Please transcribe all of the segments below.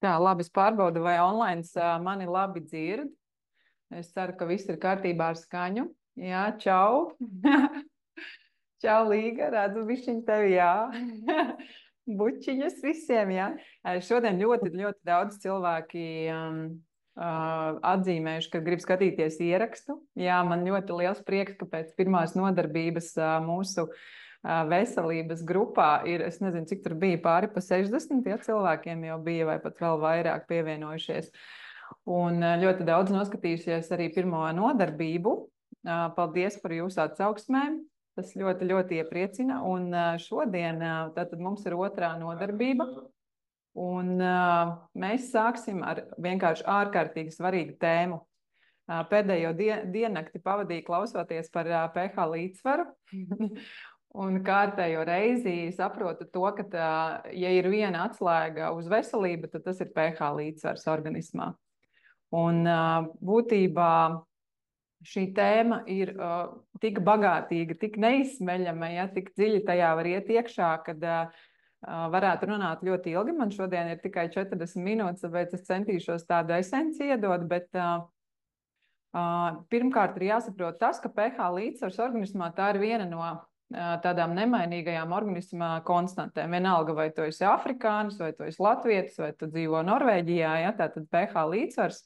Tā, labi, es pārbaudu, vai online mani labi dzird. Es ceru, ka viss ir kārtībā ar skaņu. Jā, čau. Čau, Līga, redzu bišķiņ tevi, jā. Bučiņas visiem, jā. Šodien ļoti, ļoti daudz cilvēki atzīmējuši, ka grib skatīties ierakstu. Jā, man ļoti liels prieks, ka pēc pirmās nodarbības mūsu veselības grupā ir, es nezinu, cik tur bija, pāri pa 60, ja cilvēkiem jau bija vai pat vēl vairāk pievienojušies. Un ļoti daudz noskatījušies arī pirmo nodarbību. Paldies par jūsu atsauksmēm. Tas ļoti, ļoti iepriecina. Un šodien tātad mums ir otrā nodarbība. Un mēs sāksim ar vienkārši ārkārtīgi svarīgu tēmu. Pēdējo diennakti pavadīju klausoties par pH līdzsvaru. Un kārtējo reizi saprotu to, ka, ja ir viena atslēga uz veselību, tad tas ir pH līdzsvars organismā. Un būtībā šī tēma ir tik bagātīga, tik neizsmeļama, ja tik dziļi tajā var iet iekšā, kad varētu runāt ļoti ilgi. Man šodien ir tikai 40 minūtes, tāpēc es centīšos tādu esenci iedot, bet pirmkārt ir jāsaprot tas, ka pH līdzsvars organismā tā ir viena no tādām nemainīgajām organismā konstantēm. Vienalga, vai tu esi afrikānis, vai tu esi latvietis, vai tu dzīvo Norvēģijā, ja, tātad pH līdzsvars.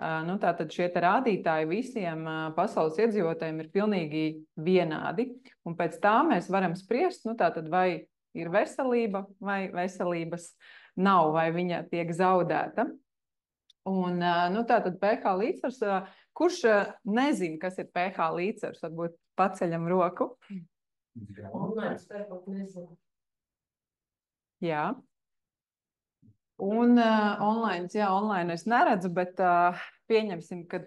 Tātad šie rādītāji visiem pasaules iedzīvotājiem ir pilnīgi vienādi. Un pēc tā mēs varam spriest, tātad vai ir veselība, vai veselības nav, vai viņa tiek zaudēta. Un tātad pH līdzsvars, kurš nezin, kas ir pH līdzsvars, varbūt paceļam roku. Jā. Un online es neredzu, bet pieņemsim, ka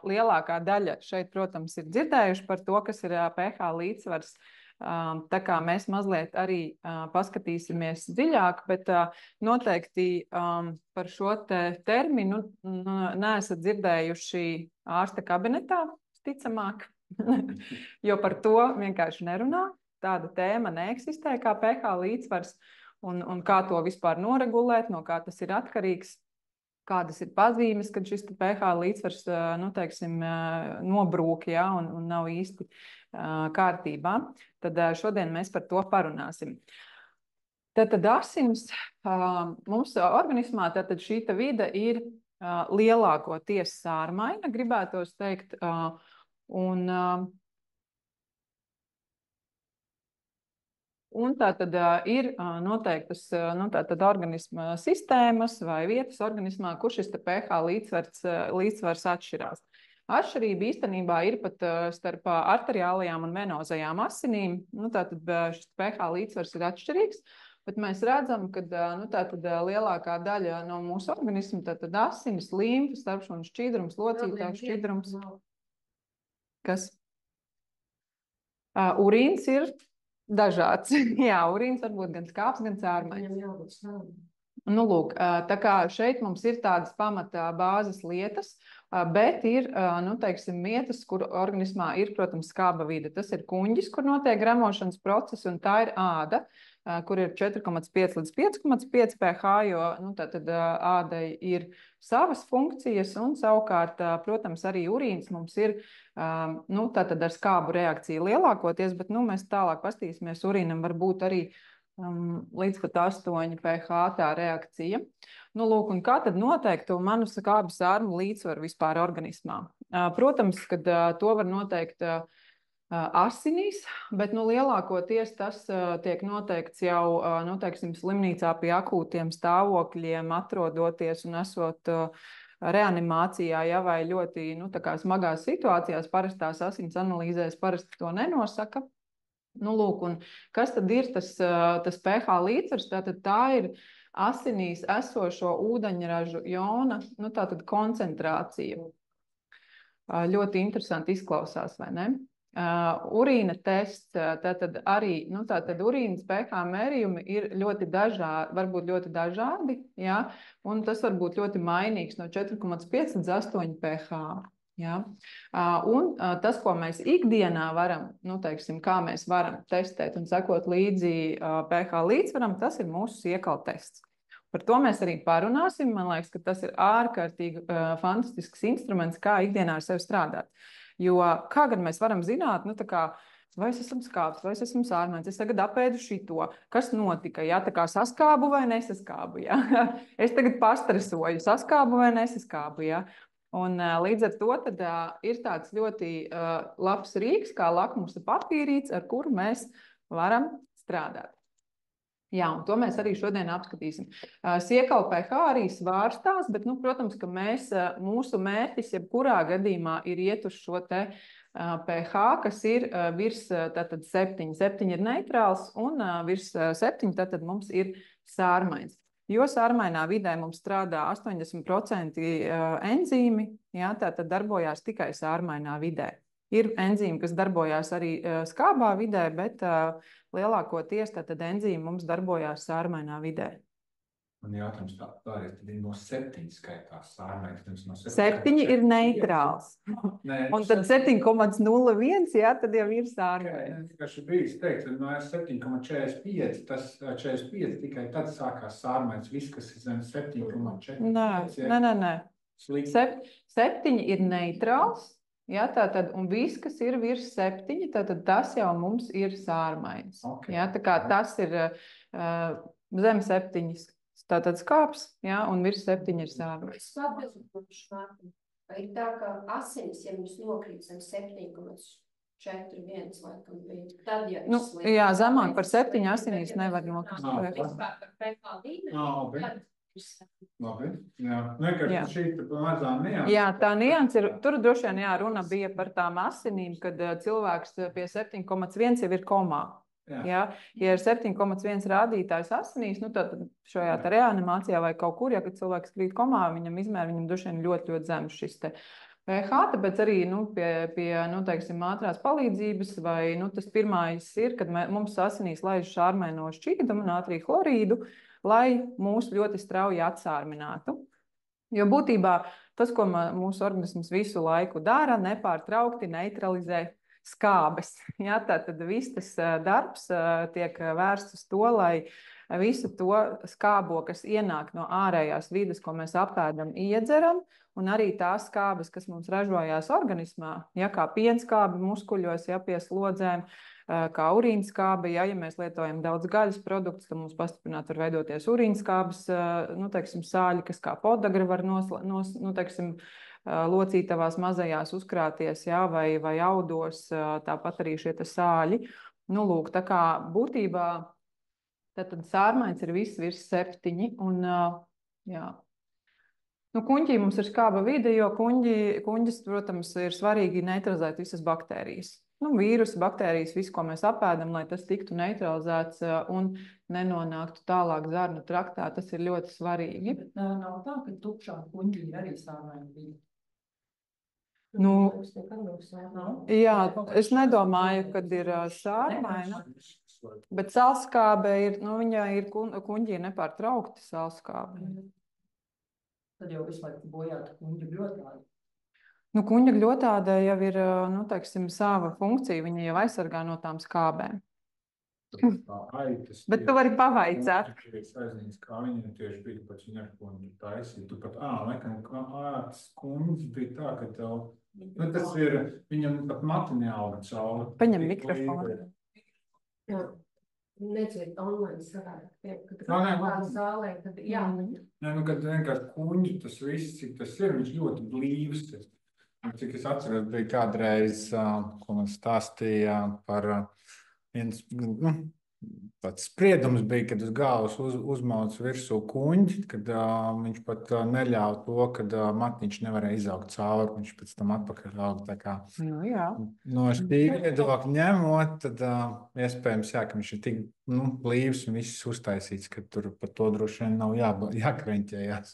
lielākā daļa šeit, protams, ir dzirdējuši par to, kas ir pH līdzsvars. Tā kā mēs mazliet arī paskatīsimies dziļāk, bet noteikti par šo terminu neesat dzirdējuši ārsta kabinetā, ticamāk, jo par to vienkārši nerunā. Tāda tēma neeksistē kā pH līdzsvars. Un kā to vispār noregulēt, no kā tas ir atkarīgs, kādas ir pazīmes, kad šis pH līdzsvars, nobrūk, ja, un nav īsti kārtībā. Tad šodien mēs par to parunāsim. Tātad asins mums organismā, tātad šī vide ir lielākoties sārmaina, gribētos teikt, Un tā tad ir noteiktas organisma sistēmas vai vietas organismā, kur šis pH līdzsvars atšķirās. Atšķirība īstenībā ir pat starp arteriālajām un venozajām asinīm. Tātad šis pH līdzsvars ir atšķirīgs, bet mēs redzam, ka lielākā daļa no mūsu organisma, tātad asinis, limfa, starpšūnu šķīdrums, locītājs šķīdrums. Kas? Urīns ir dažāds. Jā, urīns varbūt gan skāps, gan cārmaiņas. Lūk, tā kā šeit mums ir tādas pamata bāzes lietas, bet ir, vietas, kur organismā ir, protams, skāba vide. Tas ir kuņģis, kur notiek gremošanas process, un tā ir āda, kur ir 4,5 līdz 5,5 pH, jo tātad ādai ir savas funkcijas, un savukārt, protams, arī urīns mums ir tātad ar skābu reakciju lielākoties, bet mēs tālāk pastīsimies, urīnam var būt arī līdz pat 8 pH tā reakcija. Lūk, un kā tad noteikt to manu skābes ārmu līdzsvaru vispār organismā? Protams, kad to var noteikt asinīs, bet lielākoties tas tiek noteikts jau, slimnīcā pie akūtiem stāvokļiem, atrodoties un esot reanimācijā, ja, vai ļoti smagās situācijās, parastās asins analīzēs parasti to nenosaka. Lūk, un kas tad ir tas pH līdzsvars? Tātad tā ir asinīs esošo ūdeņražu jona, tātad koncentrācija. Ļoti interesanti izklausās, vai ne? Urīna tests, tātad arī, urīnas pH mērījumi ir ļoti dažādi, varbūt ļoti dažādi, ja, un tas var būt ļoti mainīgs no 4,5 līdz 8 pH. Ja. Un tas, ko mēs ikdienā varam, kā mēs varam testēt un sekot līdzi pH līdzsvaram, tas ir mūsu siekala tests. Par to mēs arī parunāsim. Man liekas, ka tas ir ārkārtīgi fantastisks instruments, kā ikdienā ar sevi strādāt. Jo kā gan mēs varam zināt, nu, tā kā, vai es esmu skābs, vai es esmu sārmains, es tagad apēdu šito, kas notika, ja tā kā saskābu vai nesaskābu, ja? Es tagad pastresoju, saskābu vai nesaskābu, ja? Un līdz ar to tad, ir tāds ļoti labs rīks, kā lakmusa papīrīts, ar kuru mēs varam strādāt. Jā, un to mēs arī šodien apskatīsim. Siekala pH arī svārstās, bet, nu, protams, ka mūsu mērķis jebkurā gadījumā ir iet uz šo te pH, kas ir virs tātad 7. 7 ir neitrāls un virs 7 tātad mums ir sārmains. Jo sārmainā vidē mums strādā 80% enzīmi, jā, tātad darbojās tikai sārmainā vidē. Ir enzīmi, kas darbojās arī skābā vidē, bet lielākoties tātad enzīmi mums darbojās sārmainā vidē. Man jautājums tālāk, tad no 7 skaitās sārmains. No 7 ir neitrāls. Un tad 7,01, jā, tad jau ir sārmains. Vienkārši bijis teikt, tad no 7,45, tas 45 tikai tad sākās sārmains, viss, kas ir zem 7,4. Nē. 7 ir neitrāls. Ja, tātad, un viss, kas ir virs 7, tātad tas jau mums ir sārmains. Okay. Ja, tā kā tas ir zem 7, tātad skāps, ja, un virs 7 ir sārmains. Vai ir tā, ka asinis, ja mums nokrīt zem 7,41, laikam bija, tad, ja nu, jā, zemāk par 7 asinīs nevar nokrīt. Labi, jā. Vienkārši šī mazā nianse. Jā, tā nianse ir, tur droši vien runa bija par tām asinīm, kad cilvēks pie 7,1 jau ir komā. Ja ir 7,1 rādītājs asinīs, nu tad šajā reanimācijā vai kaut kur, ja kad cilvēks krīt komā, viņam izmēr, viņam droši vien ļoti, ļoti zems šis te pH, tāpēc arī pie teiksim, ātrās palīdzības vai tas pirmais ir, kad mums asinīs laiž sārmaino šķīdumu un ātrī chlorīdu, lai mūs ļoti strauji atsārminātu. Jo būtībā tas, ko mūsu organisms visu laiku dara, nepārtraukti neutralizē skābes. Ja, tātad viss tas darbs tiek vērsts uz to, lai visu to skābo, kas ienāk no ārējās vides, ko mēs apēdam, iedzeram, un arī tās skābes, kas mums ražojās organismā, ja, kā pienskābi muskuļos, ja, pie slodzēm, kā urīnskābe, ja mēs lietojam daudz gaļas produktus, tad mums pastiprināti var veidoties urīnskābes, teiksim, sāļi, kas kā podagra var teiksim, locītavās mazajās uzkrāties, ja, vai audos, tāpat arī šie sāļi. Nu, lūk, tā kā būtībā tad sārmains ir viss virs 7, un jā. Nu, kuņģī mums ir skāba vide, jo kuņģis, protams, ir svarīgi neutralizēt visas baktērijas. Nu, vīrusi, baktērijas, visu, ko mēs apēdam, lai tas tiktu neutralizēts un nenonāktu tālāk zarnu traktā, tas ir ļoti svarīgi. Bet nav tā, ka tukšā kuņģī ir arī sārmaina vide. Nu, jā, es nedomāju, kad ir sārmaina, bet salskābe ir, viņa ir kuņģī nepārtraukti salskābe. Tad jau visu laiku bojāta kuņģa gļotāja. Nu, kuņģa gļotāde jau ir, teiksim, sava funkcija, viņa jau aizsargā no tām skābēm. Bet tu vari pavaicāt. Kā viņam tieši bija, pēc viņa ar kuņģi taisīt. Tu pat, laikam, tas kuņģis bija tā, ka tev, tas ir, viņam pat mati neauga cauri. Paņem mikrofonu. Jā. Nedzird online sarādi, kad zālē, tad jā. Kad vienkārši kuņģi, tas viss, cik tas ir, viņš ļoti blīvs. Cik es atceros, bija kādreiz, ko man stāstīja par viens, tāds spriedums bija, kad uz galvas uzmauc virsū kuņģi, kad viņš pat neļāva to, kad matiņš nevarēja izaugt cauri, viņš pēc tam atpakaļ auga. Tā kā no šī viedokļa ņemot, tad iespējams, ka viņš ir tik blīvs un viss uztaisīts, ka tur par to droši vien nav jākreņķējās.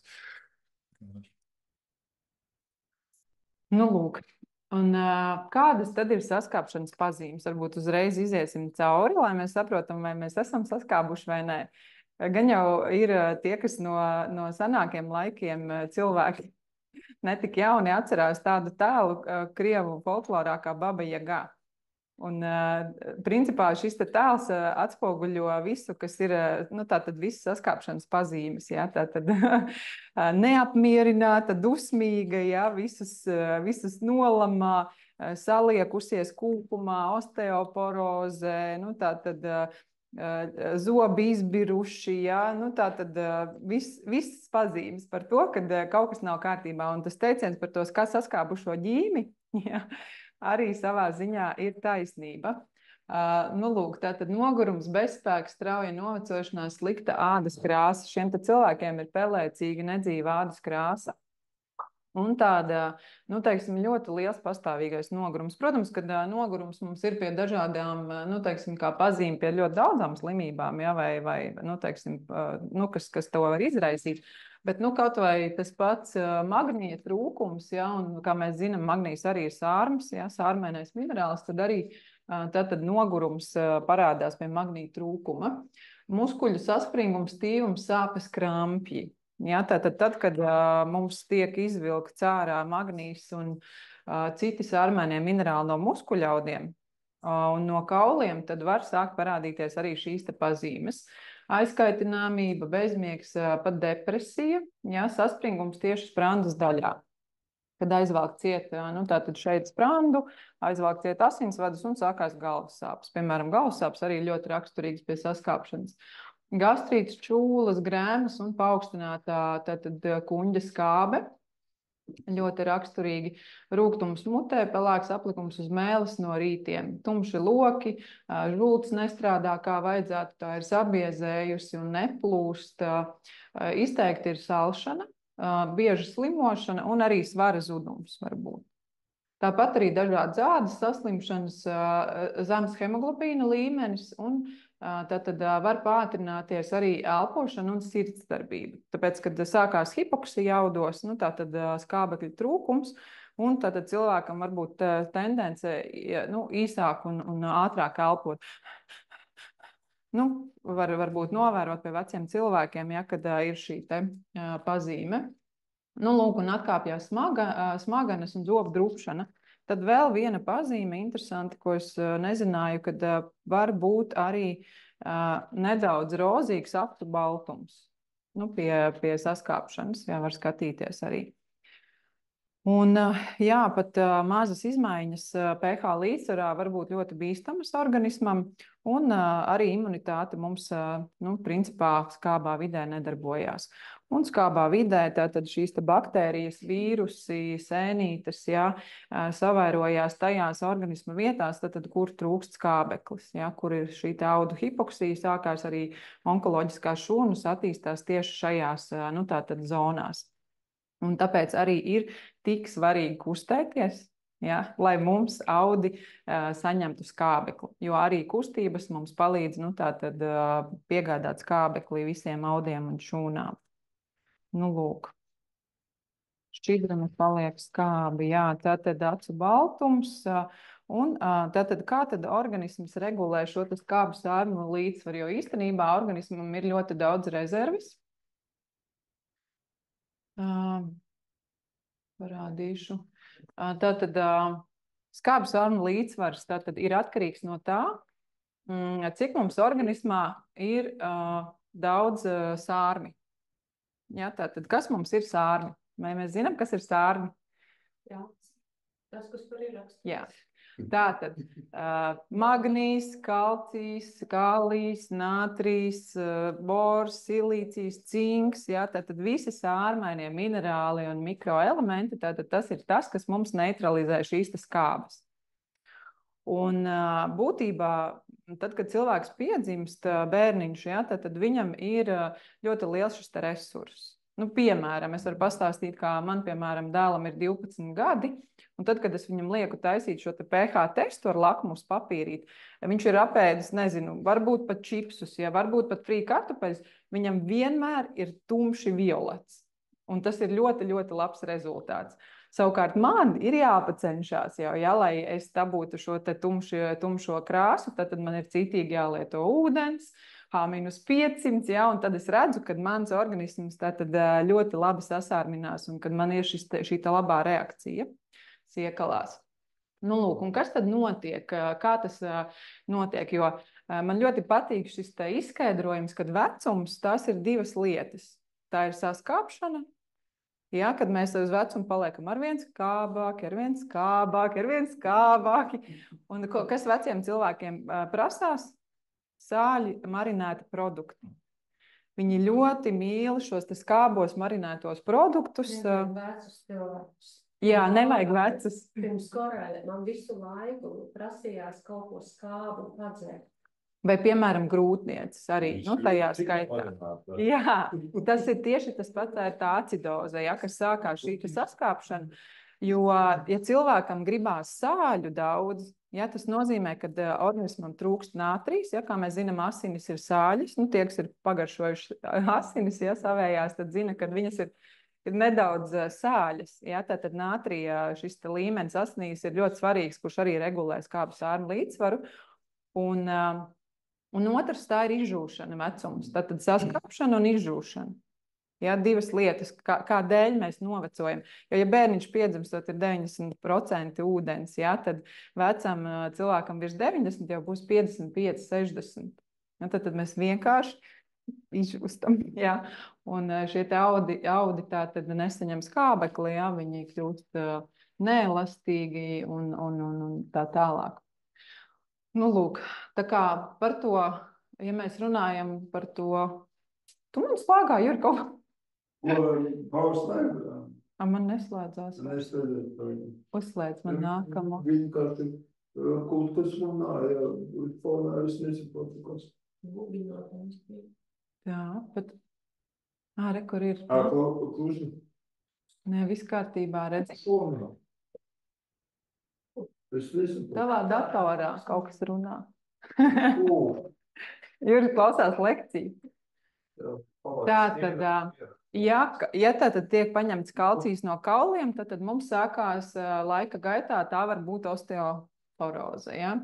Nu, lūk. Un kādas tad ir saskāpšanas pazīmes? Varbūt uzreiz iziesim cauri, lai mēs saprotam, vai mēs esam saskābuši vai nē. Gan jau ir tie, kas no senākiem laikiem cilvēki netik jauni atcerās tādu tēlu Krievu folklorā kā Baba Jagā. Un, principā šis tēls atspoguļo visu, kas ir, nu, tātad visas saskāpšanas pazīmes, jā, tātad neapmierināta, dusmīga, jā, visus nolamā, saliekusies kūpumā, osteoporoze, nu, tātad zobi izbiruši, jā, nu, tātad viss pazīmes par to, kad kaut kas nav kārtībā, un tas teiciens par tos, kas saskāpušo ģīmi, jā, arī savā ziņā ir taisnība. Nu, lūk, tātad nogurums, bezspēks, strauja novecošanās, slikta ādas krāsa. Šiem cilvēkiem ir pelēcīga, nedzīva ādas krāsa. Un tāda, nu, teiksim, ļoti liels pastāvīgais nogurums. Protams, kad nogurums mums ir pie dažādām, nu, teiksim, kā pazīme pie ļoti daudzām slimībām, ja, vai nu, teiksim, nu, kas to var izraisīt. Bet, nu, kaut vai tas pats magnija trūkums, ja, un, kā mēs zinām, magnijs arī ir sārmas, ja, sārmēnais minerāls, tad arī tātad nogurums parādās pie magnija trūkuma. Muskuļu saspringums, stīvums, sāpes, krampji. Ja, tātad, kad mums tiek izvilkts ārā magnijs un citi sārmēnie minerāli no muskuļaudiem un no kauliem, tad var sākt parādīties arī šīs te pazīmes. Aizkaitināmība, bezmiegs, pat depresija, ja, saspringums tieši sprandas daļā. Kad aizvelk ciet, nu, tātad šeit sprandu, aizvelk ciet asinsvadus un sākās galvas sāpes. Piemēram, galvas sāpes arī ļoti raksturīgas pie saskāpšanas. Gastrīts, čūlas, grēmas un paaugstinātā tātad kuņģa skābe. Ļoti raksturīgi. Rūgtums mutē, pelēks aplikums uz mēles no rītiem. Tumši loki, žults nestrādā kā vajadzētu, tā ir sabiezējusi un neplūst. Izteikti ir salšana, bieža slimošana un arī svara zudums var būt. Tāpat arī dažādas ādas saslimšanas, zemes hemoglobīna līmenis un tātad var pātrināties arī elpošana un sirdsdarbība. Tāpēc, kad sākās hipoksija audos, nu, tātad skābekļa trūkums, un tātad cilvēkam var būt tendence, nu, īsāk un ātrāk elpot. Nu, varbūt novērot pie veciem cilvēkiem, ja, kad ir šī te pazīme. Nu, lūk, un atkāpjās smaganas un zobu drupšana. Tad vēl viena pazīme interesanti, ko es nezināju, kad var būt arī nedaudz rozīgs aktu baltums. Nu, pie saskāpšanas, jā, var skatīties arī. Un, jā, pat mazas izmaiņas pH līdzsvarā var būt ļoti bīstamas organismam, un arī imunitāte mums, nu, principā skābā vidē nedarbojās. Un skābā vidē tātad šīs baktērijas, vīrusi, sēnītes, jā, savairojās tajās organisma vietās, tātad, kur trūkst skābeklis, jā, kur ir šī audu hipoksija, sākās arī onkoloģiskās šūnas attīstās tieši šajās, nu, tātad zonās. Un tāpēc arī ir tik svarīgi kustēties, ja, lai mums audi saņemtu skābekli, jo arī kustības mums palīdz, nu, tātad, piegādāt skābekli visiem audiem un šūnām. Nu, lūk. Šķidrumi paliek skābi, jā, tātad acu baltums, un tātad kā tad organisms regulē šo skābu sārmu līdzsvaru, jo īstenībā organismam ir ļoti daudz rezervis. Parādīšu. Tātad skābu sārmu līdzsvars tātad ir atkarīgs no tā, cik mums organismā ir daudz sārmi. Jā, tātad, kas mums ir sārmi? Vai mēs zinām, kas ir sārmi? Jā, tas, kas tur ir rakstīts. Jā. Tātad magnijs, kalcijs, kālijs, natrijs, bors, silīcijs, cinks, jā, tātad visi sārmainie minerāli un mikroelementi, tātad tas ir tas, kas mums neutralizē šīs skābes. Un būtībā, tad, kad cilvēks piedzimst bērniņš, jā, tad viņam ir ļoti liels šis resurss. Nu, piemēram, es varu pastāstīt, kā man, piemēram, dēlam ir 12 gadi, un tad, kad es viņam lieku taisīt šo pH testu ar lakmus papīrīt, viņš ir apēdis, nezinu, varbūt pat čipsus, ja, varbūt pat frī kartupeļus, viņam vienmēr ir tumši violets. Un tas ir ļoti, ļoti labs rezultāts. Savukārt man ir jāpacenšās jau, ja, lai es dabūtu šo te tumšo krāsu, tad man ir citīgi jālieto ūdens, H-500, ja, un tad es redzu, kad mans organisms tātad ļoti labi sasārminās un kad man ir šī labā reakcija siekalās. Nu, lūk, un kas tad notiek? Kā tas notiek? Jo man ļoti patīk šis te izskaidrojums, kad vecums tās ir divas lietas. Tā ir saskāpšana. Ja, kad mēs uz vecumu paliekam arvien skābāki, arvien skābāki, arvien skābāki. Un kas veciem cilvēkiem prasās? Sāļi marinēti produkti. Viņi ļoti mīl šos te skābos marinētos produktus. Vecus cilvēkus. Jā, nevajag vecus. Pirms korēļa man visu laiku prasījās kaut ko skābu un padzert. Vai, piemēram, grūtniecis arī, nu, tajā skaitā. Jā, tas ir tieši tas pats, tā ir tā acidoze, ja, kas sākās šī saskāpšana. Jo, ja cilvēkam gribās sāļu daudz, ja, tas nozīmē, ka organismam trūkst nātrijas, ja, kā mēs zinām, asinis ir sāļas, nu, tie, kas ir pagaršojuši asinis, ja, savējās, tad zina, ka viņas ir nedaudz sāļas. Ja, tātad nātrija šis līmenis asinīs ir ļoti svarīgs, kurš arī regulē skābu sārmu līdzsvaru. Un otrs tā ir izžūšana vecums. Tātad saskāpšana un izžūšana. Ja, divas lietas, kādēļ mēs novecojam. Jo, ja bērniņš piedzimstot ir 90% ūdens, ja, tad vecam cilvēkam virs 90 jau būs 55, 60. Ja, tad mēs vienkārši izžūstam. Ja. Un šie te audi tā tad nesaņem skābekli, ja, viņi kļūst neelastīgi un tā tālāk. Nu, lūk, tā kā par to, ja mēs runājam par to, tu man slēgā, Juri, kaut Pārslēgā. Man neslēdzās. Uzslēdz man nākamo. Vienkārši kaut kas runāja, fonā es nesaprotu, kas. Jā, bet... re, kur ir? Kluži? Nē, viss kārtībā, redzi. Fonā. Es nesaprotu. Tavā datorā kaut kas runā. Juri klausās lekciju. Tātad, ja tātad tiek paņemts kalcijs no kauliem, tad mums sākās laika gaitā, tā var būt osteoporoze. Ja?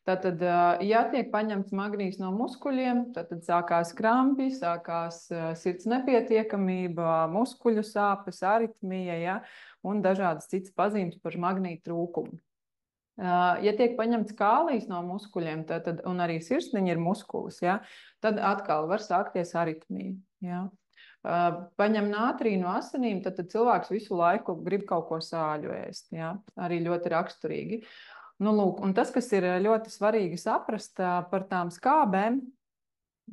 Tātad, ja tiek paņemts magnīs no muskuļiem, tad sākās krampi, sākās sirds nepietiekamība, muskuļu sāpes, aritmija, ja? Un dažādas citas pazīmes par magnītu trūkumu. Ja tiek paņemts kālijs no muskuļiem, tad, un arī sirsniņa ir muskulis, ja, tad atkal var sākties aritmija. Ja. Paņem nātriju no asinīm, tad cilvēks visu laiku grib kaut ko sāļu ēst. Ja. Arī ļoti raksturīgi. Nu, lūk, un tas, kas ir ļoti svarīgi saprast par tām skābēm,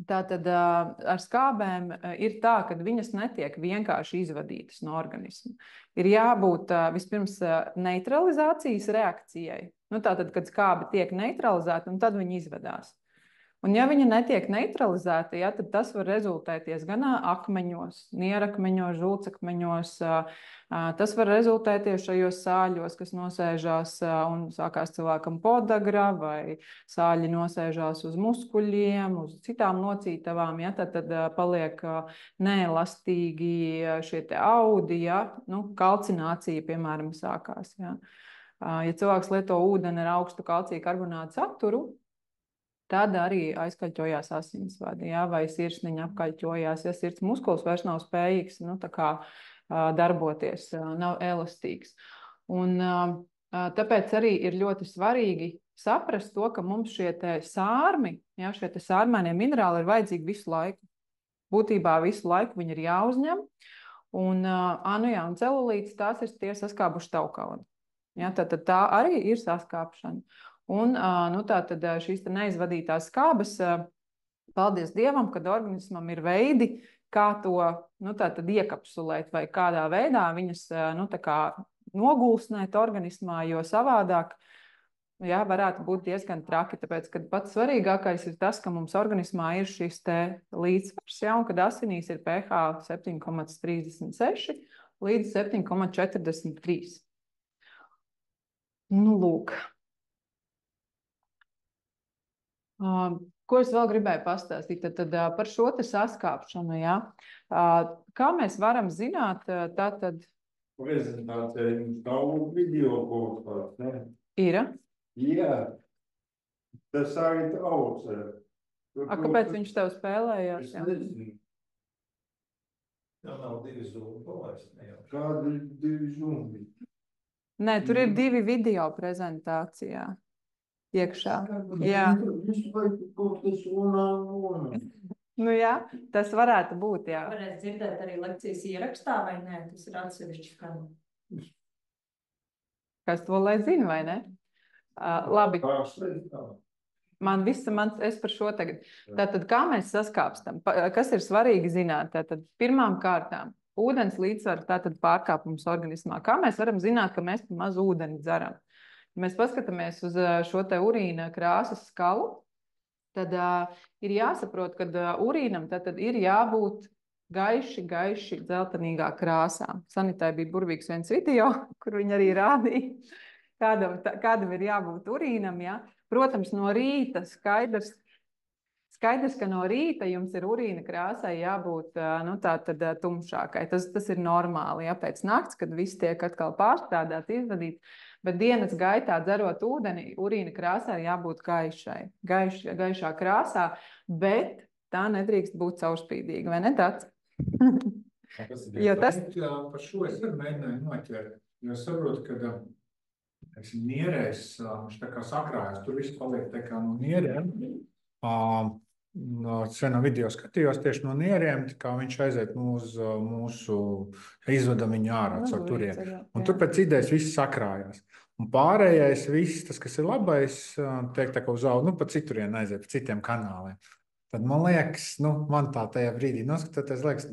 tātad ar skābēm ir tā, ka viņas netiek vienkārši izvadītas no organisma. Ir jābūt vispirms neutralizācijas reakcijai. Nu, tātad, kad skābe tiek neutralizēta, un tad viņi izvedās. Un ja viņa netiek neutralizēta, ja, tad tas var rezultēties gan akmeņos, nierakmeņos, žulcakmeņos. Tas var rezultēties šajos sāļos, kas nosēžās un sākās cilvēkam podagra, vai sāļi nosēžās uz muskuļiem, uz citām locītavām. Ja, tad paliek neelastīgi šie te audi, ja, nu, kalcinācija, piemēram, sākās. Ja. Ja cilvēks lieto ūdeni ar augstu kalcija karbonātu saturu, tad arī aizkaļķojās asinsvadi, ja, vai sirsniņa apkaļķojās, ja sirds muskulis vairs nav spējīgs, nu, tā kā darboties, nav elastīgs. Un tāpēc arī ir ļoti svarīgi saprast to, ka mums šie te sārmi, ja, šie te sārmainie minerāli ir vajadzīgi visu laiku. Būtībā visu laiku viņi ir jāuzņem. Un, un celulītes tās ir tie saskābuši taukaudi. Ja, tad tā arī ir saskāpšana. Un nu, tātad šīs neizvadītās skābes, paldies Dievam, kad organismam ir veidi, kā to nu, iekapsulēt vai kādā veidā viņas nu, tā kā nogulsnēt organismā, jo savādāk jā, varētu būt diezgan traki. Tāpēc, kad pats svarīgākais ir tas, ka mums organismā ir šis te līdzsvars, ja, un kad asinīs ir pH 7,36 līdz 7,43. Nu, lūk. Ko es vēl gribēju pastāstīt? Tad par šo te saskāpšanu, ja? Kā mēs varam zināt, tātad... Prezentācija jums nav video kaut kāds, ne? Ir? Jā. Tas arī trauc. Kāpēc viņš tev spēlējās? Es nezinu. Nav divi zūmi palaist. Kādi divi zūmi? Nē, tur ir 2 video prezentācijā iekšā. Jā. Nu jā, tas varētu būt, jā. Varēs dzirdēt arī lekcijas ierakstā, vai nē? Tas ir atsevišķi kanāls. Kas to lai zina, vai ne? Labi. Es par šo tagad. Tātad, kā mēs saskāpstam? Kas ir svarīgi zināt? Tātad, pirmām kārtām, ūdens līdzsvara tātad pārkāpums organismā. Kā mēs varam zināt, ka mēs maz ūdeni dzeram? Ja mēs paskatāmies uz šo te urīna krāsas skalu, tad ir jāsaprot, ka urīnam tātad ir jābūt gaiši dzeltenīgā krāsā. Sanitai bija burvīgs viens video, kur viņi arī rādīja, kādam ir jābūt urīnam, ja? Protams, no rīta skaidrs, ka no rīta jums ir urīna krāsai jābūt tātad tumšākai. Tas ir normāli, ja pēc nakts, kad viss tiek atkal pārstrādāts, izvadīts, bet dienas gaitā dzerot ūdeni, urīna krāsai jābūt gaišā krāsā, bet tā nedrīkst būt caurspīdīga, vai ne tāds? Par šo es arī mēģināju noķert, jo saprotu, ka nierēs, viņš tā kā sakrājas, tur viss paliek tā kā no nierēm. Senā video skatījos tieši no nierēm, tā kā viņš aiziet uz mūsu izvadam viņu ārā caur turien. Un tur pēc idejas viss sakrājās. Un pārējais viss, tas, kas ir labais, tiek tā kā uz audu, pa citurien aiziet, pa citiem kanāliem. Tad man liekas, man tā tajā brīdī noskatoties, liekas,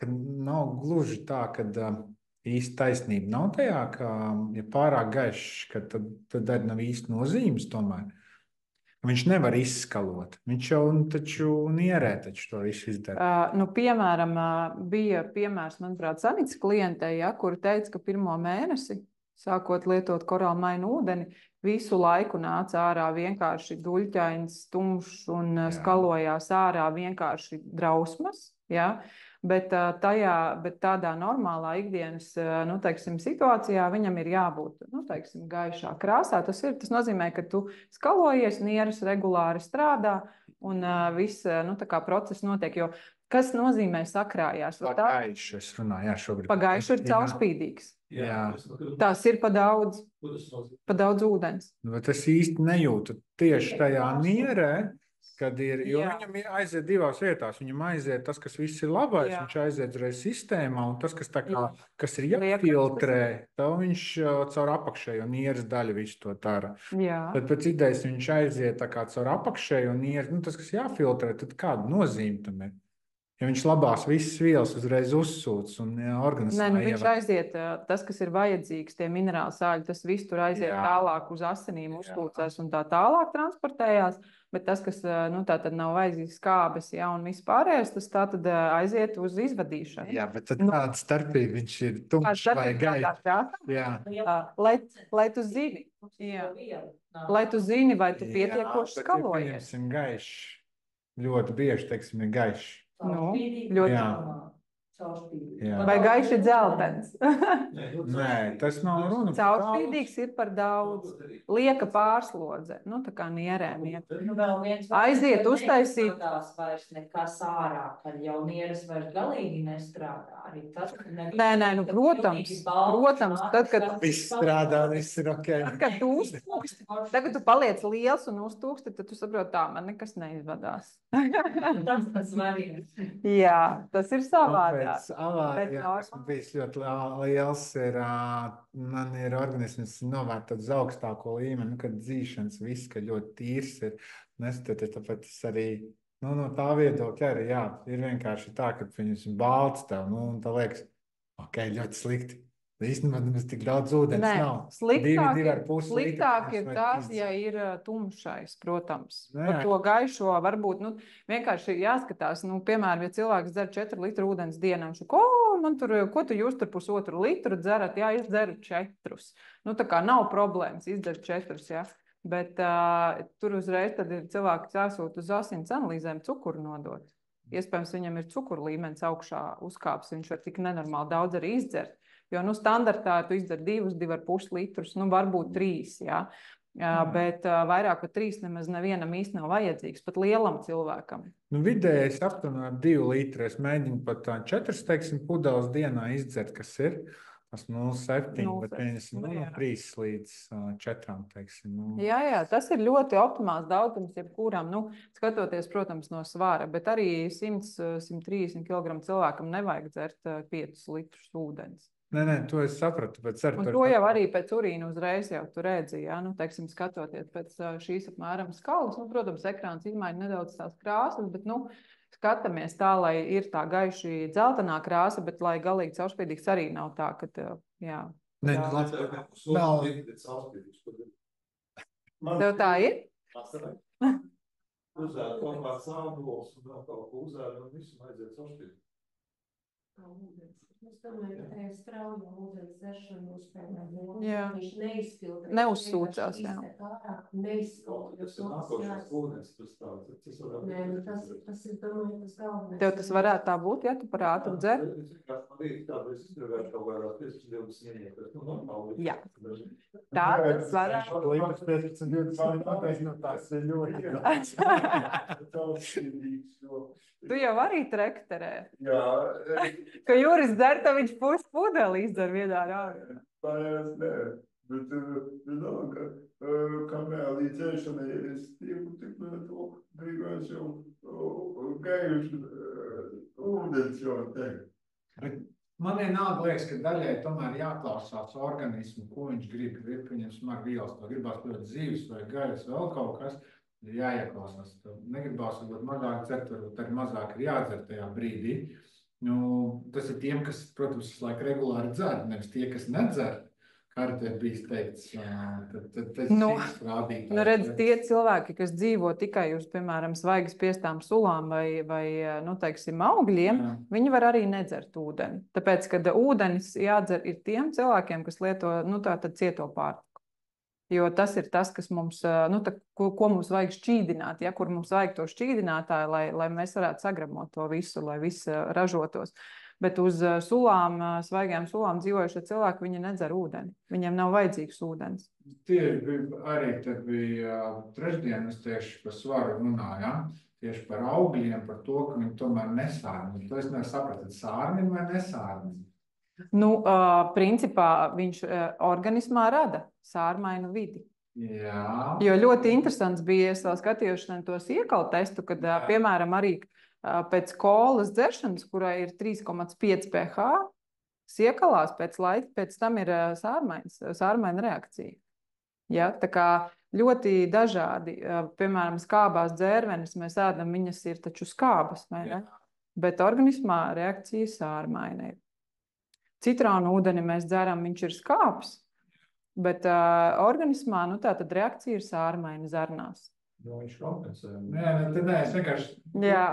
ka nav gluži tā, kad īsti taisnība nav tajā, ka ja pārāk gaišs, ka tad arī nav īsti nozīmes tomēr. Viņš nevar izskalot. Viņš jau taču nierē taču to visu izdarīt. Piemēram, bija piemērs, manuprāt, Sanits klientei, kur teica, ka 1. mēnesi, sākot lietot korālmainu ūdeni, visu laiku nāca ārā vienkārši duļķains, tumšs un skalojās ārā vienkārši drausmas, ja? Bet tādā normālā ikdienas situācijā viņam ir jābūt gaišā krāsā. Tas nozīmē, ka tu skalojies, nieres regulāri strādā un viss process notiek. Jo kas nozīmē sakrājās? Pagaiši, es runāju, šobrīd. Pagaiši ir caurspīdīgs. Jā. Tās ir pa daudz ūdens. Bet es īsti nejūtu tieši tajā nierē, kad jo viņam aiziet 2 vietās. Viņam aiziet tas, kas viss ir labais, viņš aiziet uzreiz sistēmā, un tas, kas ir jāfiltrē, tad viņš caur apakšējo nieres daļu visu to dara. Tad pēc idejas viņš aiziet tā kā caur apakšējo nieres, tas, kas jāfiltrē, tad kāda nozīme tam ir? Ja viņš labās visas vielas uzreiz uzsūc un organismā viņš aiziet, tas, kas ir vajadzīgs, tie minerāli sāļi, tas viss tur aiziet tālāk uz asinīm, uzsūcās un tā tālāk transportējās, bet tas, kas tātad nav vajadzīgs skābes, un viss pārējais, tas tātad aiziet uz izvadīšanu. Jā, bet tad kāda starpība viņš ir tumšs vai gaišs? Lai tu zini, vai tu pietiekoši skalojies. Gaišs, ļoti bieži, teiksim, ir gaišs. Ļoti. Vai gaiši dzeltens? Nē, tas nav runa. Caurspīdīgs ir par daudz. Lieka pārslodze. Tā kā nierēm iet. Aiziet uztaisīt. Vairs nekas ārā, kad jau nieres vairs galīgi nestrādā. Arī tad, Nē, protams. Tad, kad viss strādā, viss ir ok. Tad, kad tu uztūksti, tagad tu paliec liels un uztūksti, tad tu saproti, man nekas neizvadās. Tas svarīgs. Jā, tas ir savādāk. Esmu bijis ļoti liels, man ir organisms novērtēts uz augstāko līmeni, kad dzīšanas viss, ka ļoti tīrs ir, neskatoties, tāpēc es arī, no tā viedokļa arī, ir vienkārši tā, ka viņus ir balts tev, un tā liekas, ok, ļoti slikti. Īstenībā nemaz tik daudz ūdens nav. Sliktāk ir tās, ja ir tumšais, protams. Par to gaišo varbūt, vienkārši jāskatās, piemēram, ja cilvēks dzer 4 litru ūdens dienā, viņš ko tu jūs tur 1,5 litru dzerat? Jā, es dzeru 4. Tā kā nav problēmas izdzer 4, ja? Bet tur uzreiz tad ir cilvēks jāsūt uz asins analīzēm cukuru nodot. Iespējams, viņam ir cukuru līmenis augšā uzkāps, viņš var tik nenormāli daudz arī izdzert. Jo, standartā tu izdzer 2,5 litrus, varbūt 3, bet vairāk par 3 nemaz nevienam īsti nav vajadzīgs, pat lielam cilvēkam. Vidējais aptuveni 2 litri, es mēģinu pat 4, teiksim, pudeles dienā izdzert, kas ir. Tas 0,7, bet 0,7, no jā. 3 līdz 4, teiksim. Nu. Jā, tas ir ļoti optimāls daudzums jebkuram, skatoties, protams, no svara, bet arī 100-130 kg cilvēkam nevajag dzert 5 litrus ūdens. Nē, to es sapratu, bet Un to jau arī pēc urīna uzreiz jau tu redzi, jā, teiksim, skatoties pēc šīs apmēram skalas, protams, ekrāns izmaina nedaudz tās krāsas, bet, skatāmies tā, lai ir tā gaiši dzeltenā krāsa, bet lai galīgi caurspīdīgs arī nav tā, ka, jā. Nē, Nav. Tev tā ir? Uzēd kaut kāds sābols un vēl kaut ko uzēd un visu vajadzētu sašķirt. Es domāju, ka tā ir strauja ūdens dzeršana uzspēlē. Jā. Viņš neizfiltrē. Neuzsūcās, jā. Neizfiltrē. Nākošais ūdens tas tāds. Nē, tas ir, domāju, tas galvenais. Tev tas varētu tā būt, ja tu par ātru dzer? Jā. Tā tas varētu. Līdz 15, 20 tas ir ļoti. Tu jau arī trekterē. Jā. Ka Juris dzer, tad viņš pudeli izdzer vienā rāvī. Pārējās nē, bet vienalga, kamēr līdz dzēšanai es tieku tik to gribēs jau gaijuši ūdens jau teikt. Man vienalga liekas, ka daļai tomēr jāklausās organismu, ko viņš grib viņam smagi vielas, to gribās ļoti dzīves vai gaļas, vēl kaut kas, ir jāieklausās. Negribās varbūt mazāk dzert, varbūt arī mazāk ir jādzer tajā brīdī. Tas ir tiem, kas, protams, laik regulāri dzer, nevis tie, kas nedzer. Kā arī tev bijis teikts, tad rādīt. Redz, tie cilvēki, kas dzīvo tikai uz, piemēram, svaigas piestām sulām vai teiksim, augļiem, viņi var arī nedzert ūdeni. Tāpēc, kad ūdenis jādzer ir tiem cilvēkiem, kas lieto, tātad cieto pārtiku. Jo tas ir tas, kas mums, ko mums vajag šķīdināt, ja, kur mums vajag to šķīdinātāju, lai mēs varētu sagremot to visu, lai viss ražotos. Bet uz sulām, svaigajām sulām dzīvojušie cilvēki, viņi nedzer ūdeni. Viņiem nav vajadzīgs ūdens. Tieši arī tad bija trešdien, es tieši par svaru runājām, tieši par augļiem, par to, ka viņi tomēr nesārni. To es nevaru saprast, sārni vai nesārni? Principā viņš organismā rada sārmainu vidi. Jā. Jo ļoti interesants bija, es vēl skatījos tos iekalu testu, kad, piemēram, arī pēc kolas dzeršanas, kurai ir 3,5 pH, iekalās pēc laika, pēc tam ir sārmaina reakcija. Ja, tā kā ļoti dažādi, piemēram, skābās dzērvenes, mēs ēdam, viņas ir taču skābas, vai ne? Bet organismā reakcija sārmaina ir. Citronu ūdeni mēs dzeram, viņš ir skāps, bet organismā, tātad reakcija ir sārmaina zarnās. Viņš kompensē. Nē, es vienkārši... Jā.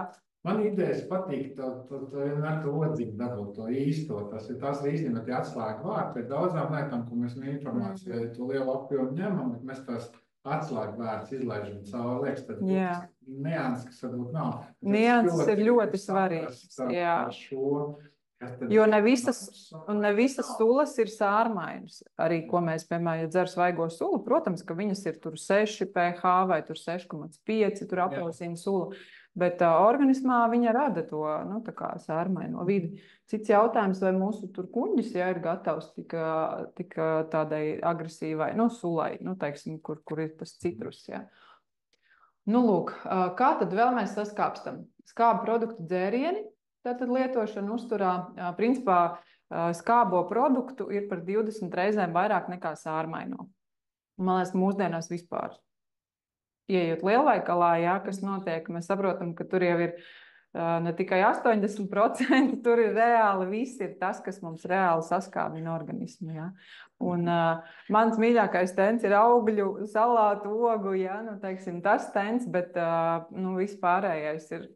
Man idejas patīk, vienmēr to odzību dabūt, to īsto. Tas ir īstenībā tie atslēga vārdi, bet daudzām lietām, ko mēs no informācijai to lielu apjomu ņemam, bet mēs tās atslēga vārds izlaižam cauri, liekas, tad nianses, kas varbūt nav. Nianses ir ļoti svarīgs. Jā. Jo ne visas sulas ir sārmainas. Arī, ko mēs, piemēram, ja dzer svaigo sulu, protams, ka viņas ir tur 6 pH vai tur 6,5, tur apelsīna sula. Bet organismā viņa rada to, tā kā sārmaino vidi. Cits jautājums, vai mūsu tur kuņģis, ir gatavs tik tādai agresīvai, sulai, teiksim, kur ir tas citrus, jā. Lūk, kā tad vēl mēs saskāpstam? Skābu produktu dzērieni, tātad lietošana uzturā, principā skābo produktu ir par 20 reizēm vairāk nekā sārmaino. Man liekas, mūsdienās vispār. Ieejot lielveikalā, kas notiek, mēs saprotam, ka tur jau ir ne tikai 80%, tur ir reāli viss ir tas, kas mums reāli saskābina organismu. Ja? Un mans mīļākais tens ir augļu, salātu, ogu, teiksim, tas tens, bet viss pārējais ir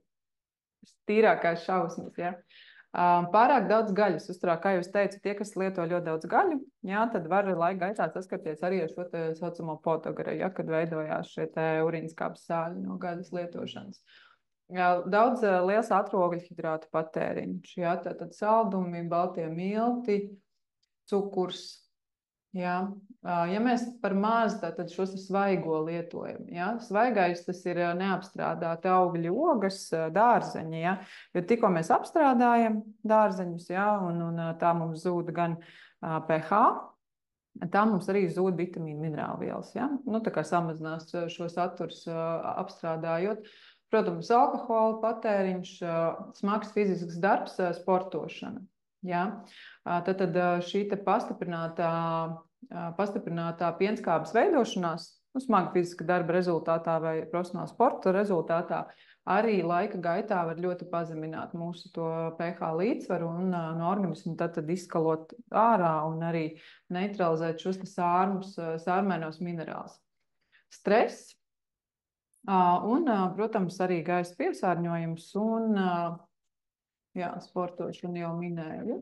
tīrākais šausmas. Ja? Pārāk daudz gaļas uzturā, kā jūs teicat, tie, kas lieto ļoti daudz gaļu, tad var laika gaitā saskarties arī ar šo te saucamo potogaru, kad veidojās šie te urīnskābes sāļi no gaļas lietošanas. Daudz liels ātrogļhidrātu patēriņš, tātad saldumi, baltie milti, cukurs, Jā. Ja mēs par maz tad šos svaigo lietojam, ja? Svaigais tas ir neapstrādāti augļi, ogas, dārzeņi, ja? Jo tikko mēs apstrādājam dārzeņus, ja? un tā mums zūd gan pH, tā mums arī zūd vitamīnu minerālvielas, ja? Nu, tā kā samazinās šo saturs apstrādājot. Protams, alkohola patēriņš, smags fizisks darbs, sportošana. Ja? Tad šī te pastiprinātā pienskābes veidošanās, smaga fiziska darba rezultātā vai profesionāla sporta rezultātā, arī laika gaitā var ļoti pazemināt mūsu to pH līdzsvaru un no organismu tad izskalot ārā un arī neutralizēt šos sārmainos minerālus. Stress un, protams, arī gaisa piesārņojums un sportošana jau minēju.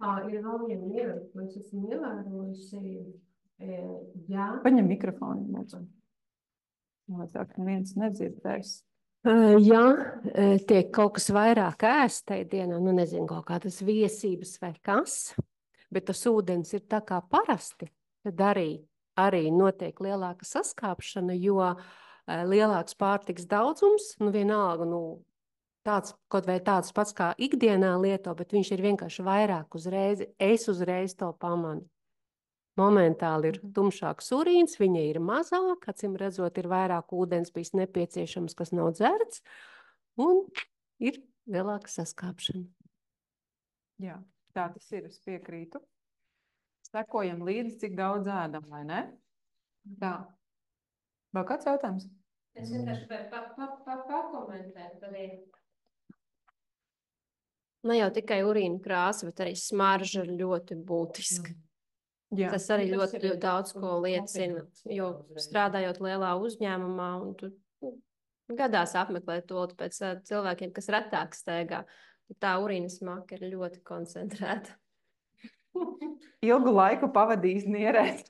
Ir vēl viena lieta, ko es esmu ievērojusi. Paņem mikrofonu, lūdzu. Vajadzāk neviens nedzirdēs. Ja tiek kaut kas vairāk ēst tajā dienā, nu nezinu, kaut kādas viesības vai kas, bet tas ūdens ir tā kā parasti, tad arī notiek lielāka saskāpšana, jo lielāks pārtiks daudzums, nu vienalga, tāds, kaut vai tāds pats kā ikdienā lieto, bet viņš ir vienkārši vairāk uzreiz, es uzreiz to pamanu. Momentāli ir tumšāks urīns, viņa ir mazāk, acīm redzot, ir vairāk ūdens bijis nepieciešams, kas nav dzerts, un ir lielāka saskāpšana. Jā, tā tas ir, es piekrītu. Sekojam līdzi, cik daudz ēdam, vai ne? Tā. Vēl kāds jautājums? Es vienkārši pakomentēju, tad ir. Ne jau tikai urīna krāsa, bet arī smarža ir ļoti būtiska. Jā. Tas arī ļoti daudz ko liecina, jo strādājot lielā uzņēmumā, un tu gadās apmeklēt to pēc cilvēkiem, kas retāk staigā, tā urīna smaka ir ļoti koncentrēta. Ilgu laiku pavadījis nierēt.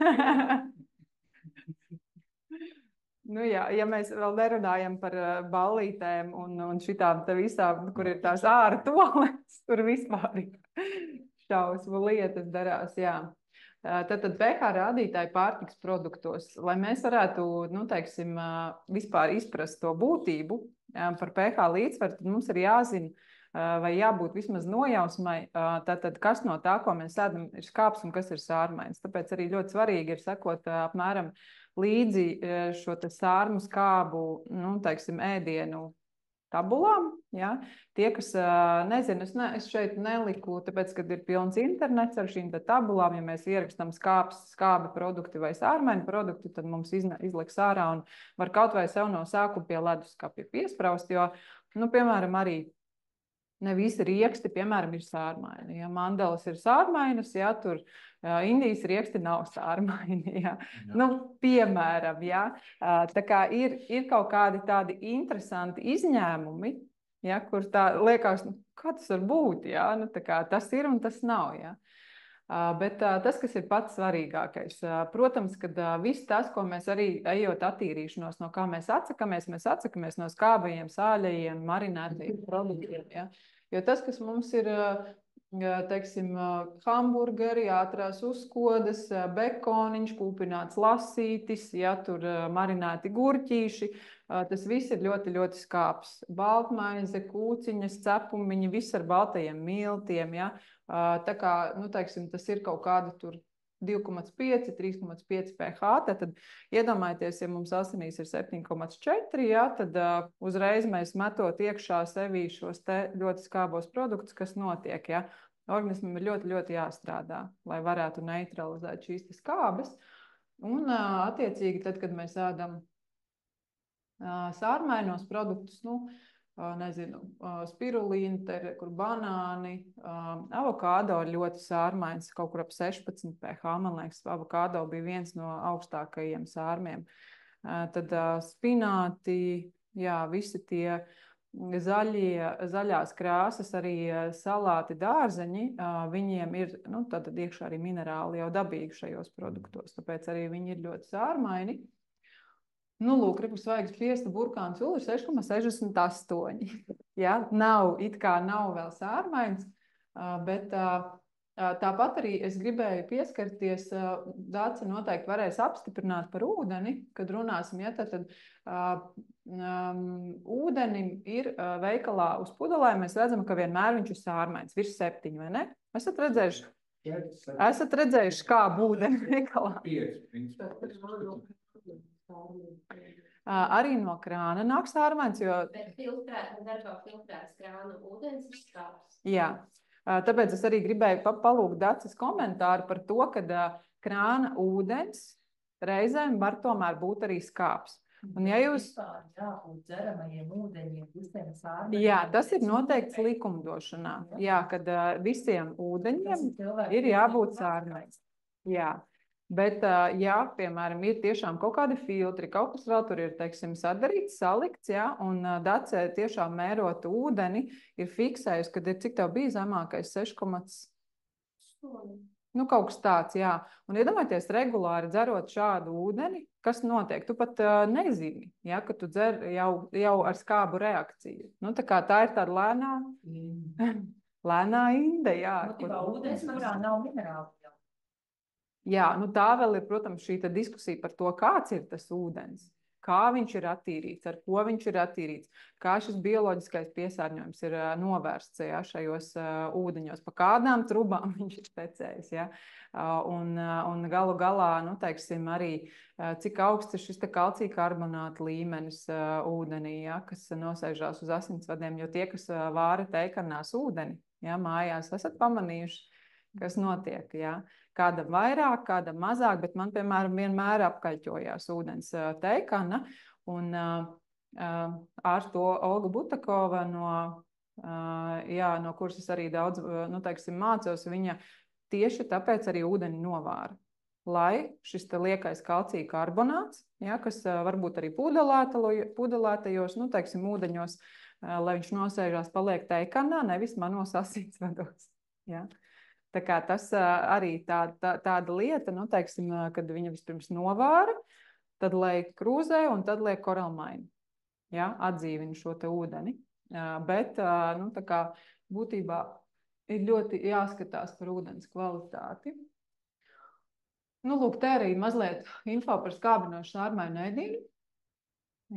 Nu jā, ja mēs vēl nerunājam par ballītēm un šitām te visām, kur ir tās āra toaletes, tur vispār šausmu lietas darās, jā. Tad pH rādītāji pārtiks produktos, lai mēs varētu, teiksim, vispār izprast to būtību par pH līdzsvaru, tad mums ir jāzina vai jābūt vismaz nojausmai, tad kas no tā, ko mēs ēdam, ir skābs un kas ir sārmains. Tāpēc arī ļoti svarīgi ir sekot apmēram līdzi šo te sārmu skābu, teiksim, ēdienu tabulām, ja? Tie, kas nezinu, es šeit neliku, tāpēc, kad ir pilns internets ar šīm te tabulām, ja mēs ierakstam skābi produkti vai sārmaini produkti, tad mums izliks ārā un var kaut vai sev no sākuma pie leduskapja piespraust, jo, piemēram, arī ne visi rieksti, piemēram, ir sārmaini. Ja mandelas ir sārmainas, ja tur Indijas rieksti nav sārmaini. Ja. Piemēram, ja. Tā kā ir kaut kādi tādi interesanti izņēmumi, ja, kur tā liekas, kā tas var būt, ja. Tā kā tas ir un tas nav. Ja. Bet tas, kas ir pats svarīgākais, protams, kad viss tas, ko mēs arī ejot attīrīšanos, no kā mēs atsakamies no skābajiem, sāļajiem, marinētajiem produktiem. Ja? Jo tas, kas mums ir, teiksim, hamburgeri, ātrās uzkodas, bekoniņš, kūpināts lasītis, ja, tur marinēti gurķīši, tas viss ir ļoti, ļoti skāps. Baltmaize, kūciņas, cepumiņi, viss ar baltajiem miltiem, ja. Tā kā, teiksim, tas ir kaut kāda tur 2,5, 3,5 pH, tad iedomājieties, ja mums asinīs ir 7,4, ja, tad uzreiz mēs metot iekšā sevī šos te ļoti skābos produktus, kas notiek, ja. Organismam ir ļoti, ļoti jāstrādā, lai varētu neutralizēt šīs te skābes. Un attiecīgi, tad, kad mēs ēdam sārmainos produktus, nezinu, spirulīna, kur banāni, avokādo ir ļoti sārmains, kaut kur ap 16 pH, man liekas, avokādo bija viens no augstākajiem sārmiem. Tad spināti, jā, visi tie zaļās krāsas, arī salāti dārzeņi, viņiem ir, tad iekšā arī minerāli jau dabīgi šajos produktos, tāpēc arī viņi ir ļoti sārmaini. Lūk, ripus svaigas spiesta burkāns ulu ir 6,68. Ja? It kā nav vēl sārmains, bet Tāpat arī es gribēju pieskarties, Dāca noteikti varēs apstiprināt par ūdeni, kad runāsim, ja tad ūdenim ir veikalā uz pudelēm, mēs redzam, ka vienmēr viņš ir sārmains, virs 7, vai ne? Esat redzējuši, kā ūdeni veikalā? 5. Arī no krāna nāk sārmains, jo... Bet filtrēts krāna ūdens ir skāps. Jā. Tāpēc es arī gribēju palūgt Dacas komentāru par to, ka krāna ūdens reizēm var tomēr būt arī skāps. Un ja jūs... Jā, tas ir noteikts likumdošanā. Jā, kad visiem ūdeņiem ir jābūt sārmains. Jā. Bet, ja, piemēram, ir tiešām kaut kādi filtri, kaut kas vēl tur ir, teiksim, sadarīts, salikts, ja, un Dacē tiešām mērot ūdeni, ir fiksējusi, kad ir, cik tev bija zemākais, 6, nu, kaut kas tāds, jā. Un iedomājieties, regulāri dzerot šādu ūdeni, kas notiek? Tu pat nezini, ja, ka tu dzer jau ar skābu reakciju. Nu, tā kā tā ir tāda lēnā inde, jā. Ūdens, kurā nav minerāli. Jā, nu tā vēl ir, protams, šī diskusija par to, kāds ir tas ūdens, kā viņš ir attīrīts, ar ko viņš ir attīrīts, kā šis bioloģiskais piesārņojums ir novērsts, ja, šajos ūdeņos, pa kādām trubām viņš ir tecējis. Ja. Un galu galā, nu, teiksim, arī cik augsts ir šis kalcija karbonāta līmenis ūdenī, ja, kas nosēžās uz asinsvadiem, jo tie, kas vāra teikarnās ūdeni, ja, mājās, esat pamanījuši, kas notiek, jā. Kādam vairāk, kādam mazāk, bet man, piemēram, vienmēr apkaļķojās ūdens teikana, un ar to Olga Butakova, no kuras es arī daudz, nu, teiksim, mācos, viņa tieši tāpēc arī ūdeni novāra, lai šis te liekais kalcija karbonāts, jā, kas varbūt arī pudelētajos, nu, teiksim, ūdeņos, lai viņš nosēžās paliek teikanā, nevis manos asinsvados, jā. Tā kā tas arī tāda lieta, nu, teiksim, kad viņa vispirms novāra, tad liek krūzē un tad liek koralmaini, ja, atdzīvina šo te ūdeni. Bet, nu, tā kā būtībā ir ļoti jāskatās par ūdens kvalitāti. Nu, lūk, te arī mazliet info par skābinošu sārmainu ēdienu.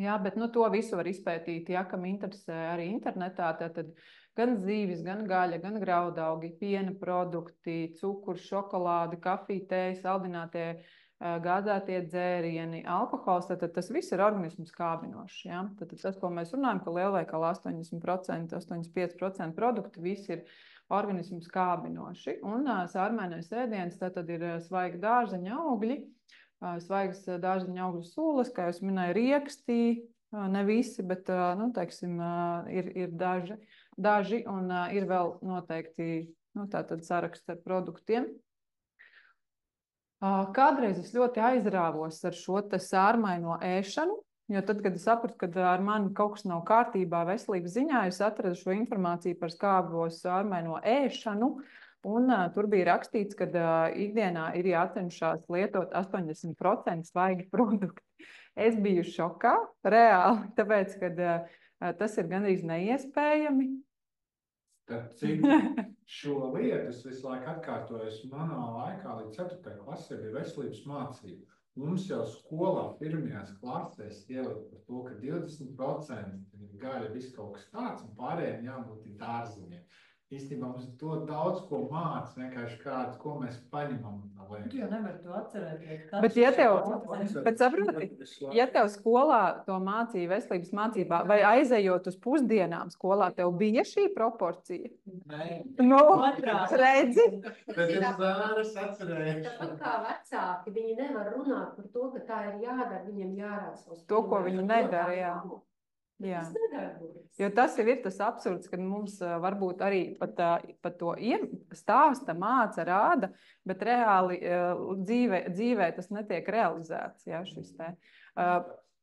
Jā, bet, nu, to visu var izpētīt, ja, kam interesē arī internetā, tad gan zīvis, gan gaļa, gan graudaugi, piena produkti, cukurs, šokolāde, kafija, tēja, saldinātie, gāzētie dzērieni, alkohols, tad tas viss ir organismu skābinošs. Ja? Tad tas, ko mēs runājam, ka lielveikalā 80%, 85% produkti visi ir organismu skābinoši. Un sārmainais ēdiens tad ir svaigi dārzeņa augļi, svaigas dārzeņa augļu sūlas, kā jūs minēju, riekstī, ne visi, bet, nu, teiksim, ir daži un ir vēl noteikti, nu, tātad saraksts ar produktiem. Kādreiz es ļoti aizrāvos ar šo te sārmaino ēšanu, jo tad, kad es sapratu, ka ar mani kaut kas nav kārtībā veselības ziņā, es atradu šo informāciju par skābo sārmaino ēšanu, un tur bija rakstīts, ka ikdienā ir jācenšas lietot 80% svaigi produkti. Es biju šokā, reāli, tāpēc, ka tas ir gandrīz neiespējami. Tad cik šo lietu es visu laiku atkārtojos manā laikā līdz 4. klasē bija veselības mācība. Mums jau skolā pirmajās klasēs ielikt par to, ka 20% ir gaļa viss kaut kas tāds un pārējiem jābūt dārziņiem. Īstenībā mums to daudz ko māca, vienkārši kāds, ko mēs paņemam. Tu jau nevar to atcerēties. Bet, ja tev skolā to mācīja veselības mācībā, vai aizejot uz pusdienām skolā, tev bija šī proporcija? Nē. Nu, redzi? Bet es zāras atcerēju. Tāpat kā vecāki, viņi nevar runāt par to, ka tā ir jādara, viņiem jārāda savus. To, ko viņi nedara, jā. Jā. Jo tas jau ir tas absurds, kad mums varbūt arī pat to stāsta, māca, rāda, bet reāli dzīvē tas netiek realizēts. Jā, šis te.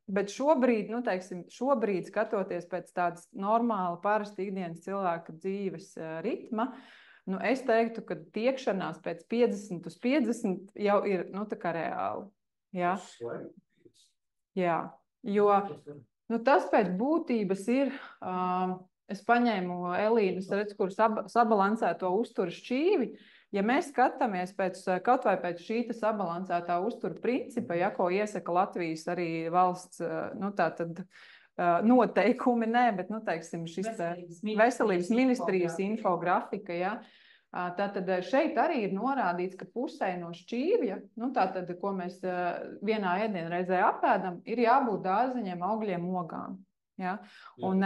Bet šobrīd, nu, teiksim, skatoties pēc tādas normāla, parasta ikdienas cilvēka dzīves ritma, nu, es teiktu, ka tiekšanās pēc 50 uz 50 jau ir, nu, tā kā reāli. Jā, jā, jo... Nu, tas pēc būtības ir, Es paņēmu Elīnas, redz, kur sabalansēto uzturu šķīvi. Ja mēs skatāmies kaut vai pēc šī sabalansētā uzturu principa, ja, ko iesaka Latvijas arī valsts, nu tā tad noteikumi, bet, nu, teiksim, šis veselības ministrijas infografika, ja, tātad šeit arī ir norādīts, ka pusē no šķīvja, nu, tātad, ko mēs vienā ēdienreizē apēdam, ir jābūt dārzeņiem, augļiem, ogām. Ja? Un,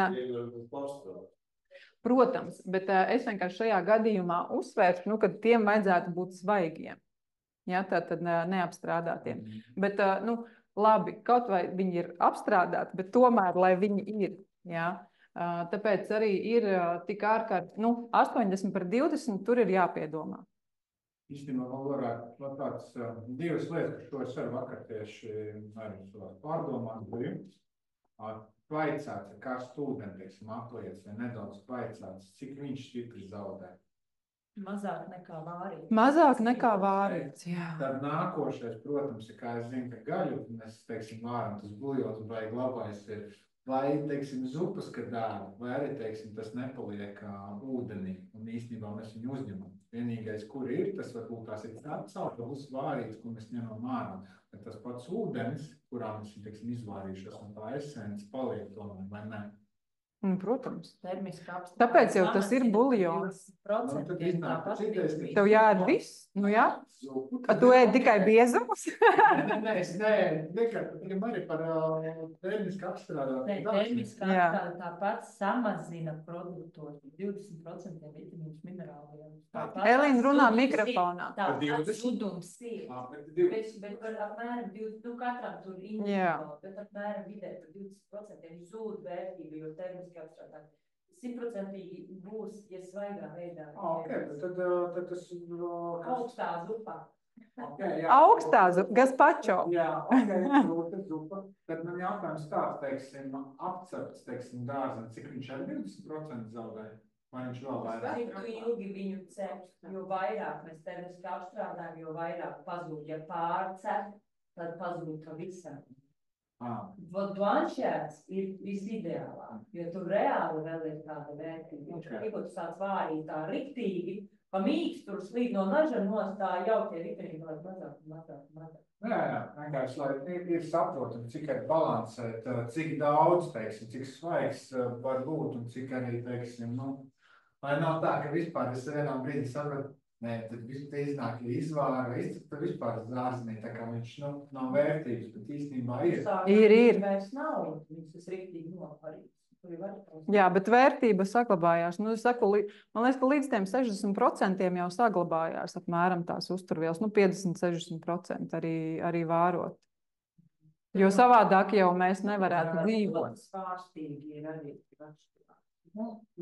protams, bet es vienkārši šajā gadījumā uzsvērtu, nu, ka tiem vajadzētu būt svaigiem, ja? Tātad neapstrādātiem. Bet, nu, labi, kaut vai viņi ir apstrādāti, bet tomēr, lai viņi ir, ja? Tāpēc arī ir tik ārkārt, nu, 80/20 tur ir jāpiedomā. Īstenībā vēl varētu tāds divas lietas, ko es arī vakar tieši arī pārdomāt biju. Vaicāts, kā studenti, teiksim, apliec vai nedaudz vaicāts, cik viņš stipri zaudē. Mazāk nekā vārīts. Mazāk nekā vārīts, jā. Tad nākošais, protams, ir, kā es zinu, ka gaļu, mēs, teiksim, vāram, tas buļļons vai glabājs ir, vai, teiksim, zupas, kad dāra, vai arī, teiksim, tas nepaliek ūdenī, un īstenībā mēs viņu uzņemam. Vienīgais, kur ir, tas varbūt tās ir atcaukas vārīts, ko mēs ņemam ārā. Bet tas pats ūdens, kurā mēs, teiksim, izvārījušos, un tā esence paliek tomēr, vai ne? Protams. Tāpēc Tāpēc jau tas ir buļļons. Tev jāēd viss? Nu jā. Tu ēd tikai biezumus? Nē, arī par termiski apstrādāt. Termiski apstrādāt tāpat samazina produktos 20% vitamīnus minerāliem. Elīna runā mikrofonā. Tāpat sudums ir. Bet par apmēram 20%, katram tur individuāli, bet apmēram vidē par 20% zūd vērtība, jo termiski apstrādāt. 100% būs, ja svaigā veidā. Tad tas augstā zupa. Augstā zupa, gazpacho. Jā, zupa. Tad man jautājums tāds, teiksim, apcepts, teiksim, dārzen, cik viņš ar 20% zaudē? Vai viņš vēl vairāk? Cik tu ilgi viņu cep, jo vairāk mēs termiski apstrādājam, jo vairāk pazūd. Ja pārcep, tad pazūd ka visam. Blanšēts ir visideālāk, jo tur reāli vēl ir tāda vērtība. Tikko tu sāc vārīt tā riktīgi, pa mīksturu slīd no naža nost, tā jau tie vitamīni vēl mazāk. Jā, vienkārši, lai ir saprotami, cik ir balansēt, cik daudz, teiksim, cik svaigs var būt un cik arī, teiksim, nu, lai nav tā, ka vispār es vienā brīdī sapratu, nē, tad vispār iznāk, ja izvāra, tad vispār zārzenī, tā kā viņš, nu, nav vērtības, bet īstenībā ir. Ir. Vairs nav, viņš tas riktīgi noparīts. Jā, bet vērtība saglabājās. Nu, es saku, man liekas, ka līdz tiem 60% jau saglabājās apmēram tās uzturvielas, nu 50-60% arī vārot. Jo savādāk jau mēs nevarētu dzīvot. Svārstīgi ir arī atšķirībā.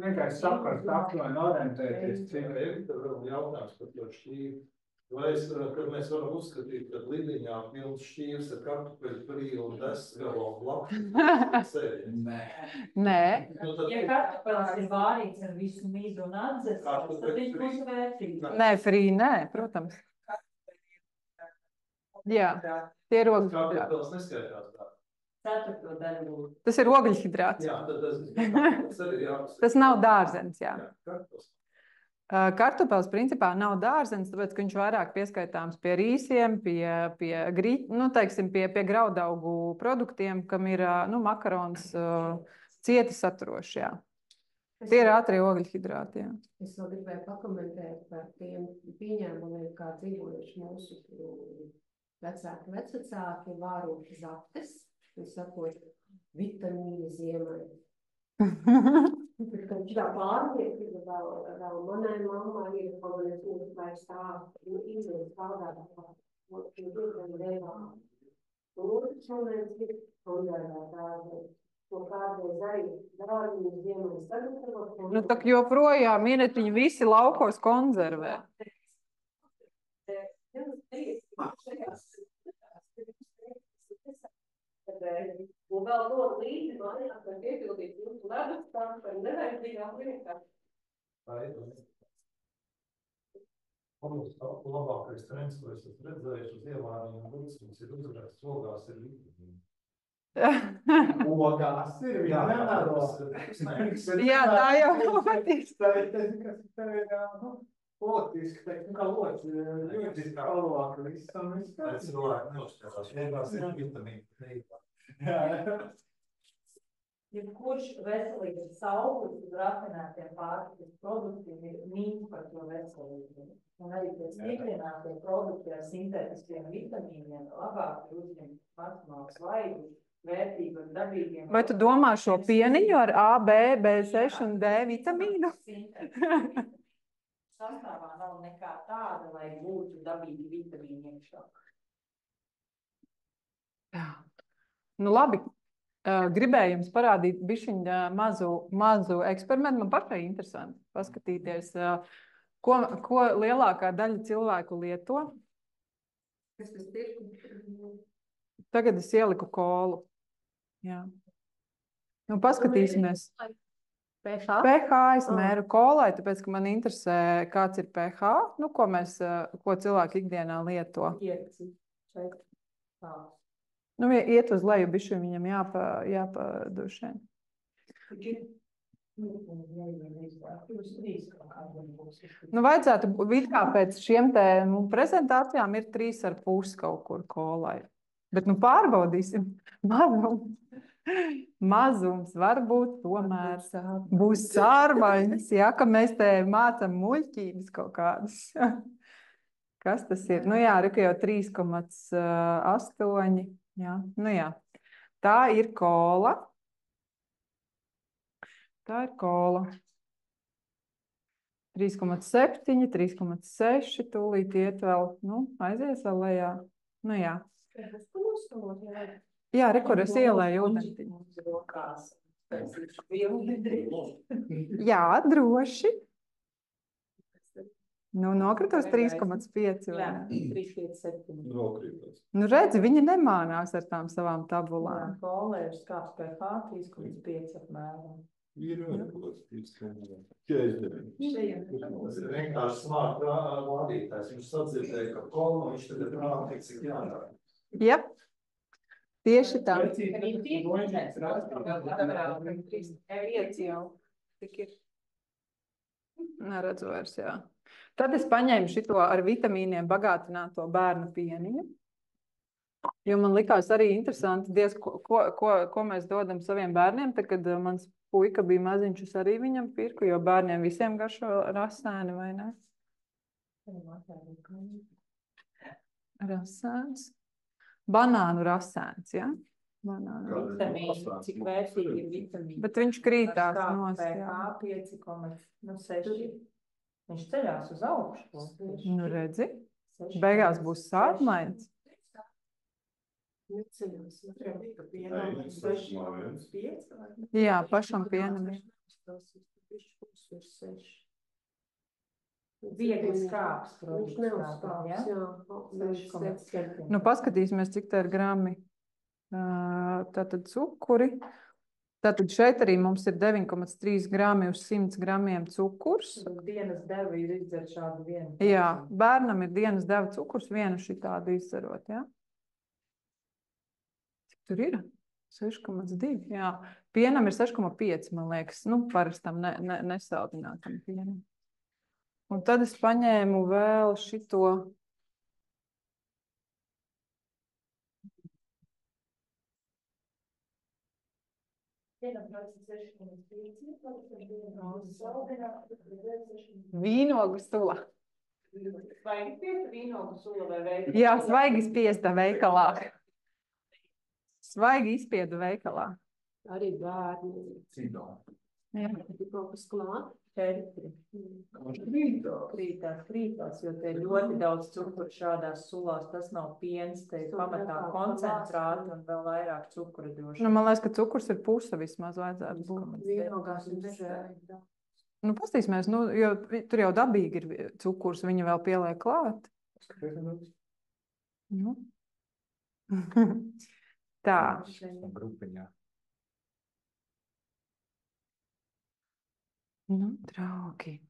Vienkārši saprast, aptuveni orientēties. Tev vēl jautājums par to šķīvi. Kad mēs varam uzskatīt, ka lidiņā pilns šķīvs ar kartupeļu prīlu un desgalo blakus sēdi? Nē. Ja kartupeļs ir vārīts ar visu mīdu un atzes, tad viņš būs vērtīgi. Nē, frī, nē, protams. Jā, tie ir ogļhidrāti. Kartupeļs neskaitās tā. Ceturto daļu. Tas ir ogļhidrāts. Jā, tad tas arī jāpasaka. Tas nav dārzens, jā. Kartupeļs. Kartupeļs principā nav dārzens, tāpēc, ka viņš vairāk pieskaitāms pie rīsiem, pie graudaugu produktiem, kam ir makarons cieti saturoši, jā. Tie ir ātrie ogļhidrāti, jā. Es vēl gribēju pakomentēt par tiem pieņēmumiem, kā dzīvojuši mūsu vecāki vāroši zaptes, es sakot, vitamīni ziemai. Kad tā pārliek, vēl manai mammai ir kaut kāds uzvairs tā, izlies pārdā tā, otrs moments ir konservēt tādu, ko kādreiz arī dārziņu ziemai sagatavot. Nu, tak joprojām iet viņi visi laukos konservē. Un vēl dod līdzi mājās, lai piepildīt jūsu ledus tam par nevajadzīgām lietām. Labākais trends, ko es esmu redzējuši uz ielām un bucums, ir uzraksts ogās ir vitamīni. Ogās ir vienmēros. Jā, tā jau patiks. Tā ir politiski, teikt, kā loķi, juridiski kalvāk, visam. Tā cilvēki neuzskatās, vienās ir vitamīni. Jebkurš veselības augurs uz rafinētiem pārtikas produktiem ir mīts par to veselību. Un arī pie stiprinātiem produktiem ar sintētiskiem vitamīniem labāk ir uzņemt maksimālu svaigu, vērtību ar dabīgiem. Vai tu domā šo pieniņu ar A, B, B6 un D vitamīnu? Sastāvā nav nekā tāda, lai būtu dabīgi vitamīni iekšā. Jā. Nu labi. Gribēju jums parādīt bišķiņ mazu eksperimentu. Man pašai interesanti paskatīties, ko lielākā daļa cilvēku lieto. Kas tas ir? Tagad es ieliku kolu. Jā. Nu, paskatīsimies. pH. pH es mēru kolai, tāpēc, ka man interesē, kāds ir pH, nu, ko cilvēki ikdienā lieto. Nu, iet uz leju, bišķi viņam jāpadušē. Nu, vajadzētu, kā pēc šiem te prezentācijām ir 3,5 kaut kur kolai. Bet, nu, pārbaudīsim. Mazums varbūt tomēr būs sārvains, ja, ka mēs te mācam muļķības kaut kādas. Kas tas ir? Nu jā, reka jau 3,8. Jā, nu jā. Tā ir kola. Tā ir kola. 3,7, 3,6, tūlīt iet vēl, nu, aizies vēl lejā. Nu jā. Jā, rekur es ielēju ūdentiņu. Jā, droši. Nu, nokritos 3,5. Jā, 3,7. Nu, redzi, viņi nemānās ar tām savām tabulām. Jā, kola ir skāps pH 3,5 apmēram. Ir vienkārši smart vadītājs. Viņš sadzirdēja, ka kola, viņš tagad rāda, cik jādara. Jā, tieši tā. Neredzu vairs, jā. Tad es paņēmu šito ar vitamīniem bagātināto bērnu pieniņu. Jo man likās arī interesanti, ko mēs dodam saviem bērniem. Tad, kad mans puika bija maziņš, es arī viņam pirku, jo bērniem visiem garšo rasēni, vai ne? Rasēns. Banānu rasēns, ja? Vitamīni, cik vērtīgi ir vitamīni. Bet viņš krītās nost, jā. pH 5,6. Viņš ceļās uz augšu. Nu, redzi, beigās būs sātmains. Jā, pašam pienam. Viegli skāps. Viņš neuzskāps, jā. Nu, paskatīsimies, cik tā ir grami. Tātad cukuri. Tātad šeit arī mums ir 9,3 grami uz 100 gramiem cukurs. Dienas deva ir izdzert šādu vienu. Jā, bērnam ir dienas deva cukurs vienu šitādu izdzerot, jā. Cik tur ir? 6,2, jā. Pienam ir 6,5, man liekas, nu, parastam nesaldinātam pienam. Un tad es paņēmu vēl šito. Vīnogu sula. Svaigi spiesta vīnogu sula vai veikalā? Jā, svaigi spiesta veikalā. Svaigi izspiedu veikalā. Arī bērni. Jā. Kaut kas klāt. 4. Krītās, jo te ir ļoti daudz cukuru šādās sulās. Tas nav piens, te ir pamatā koncentrāti un vēl vairāk cukura došana. Nu, man liekas, ka cukurs ir puse vismaz vajadzētu būt. Vīnogās ir bezēja. Nu, pastīsimies, nu, jo tur jau dabīgi ir cukurs, viņa vēl pieliek klāt. Nu. Tā. Grupiņā. Nu, draugi.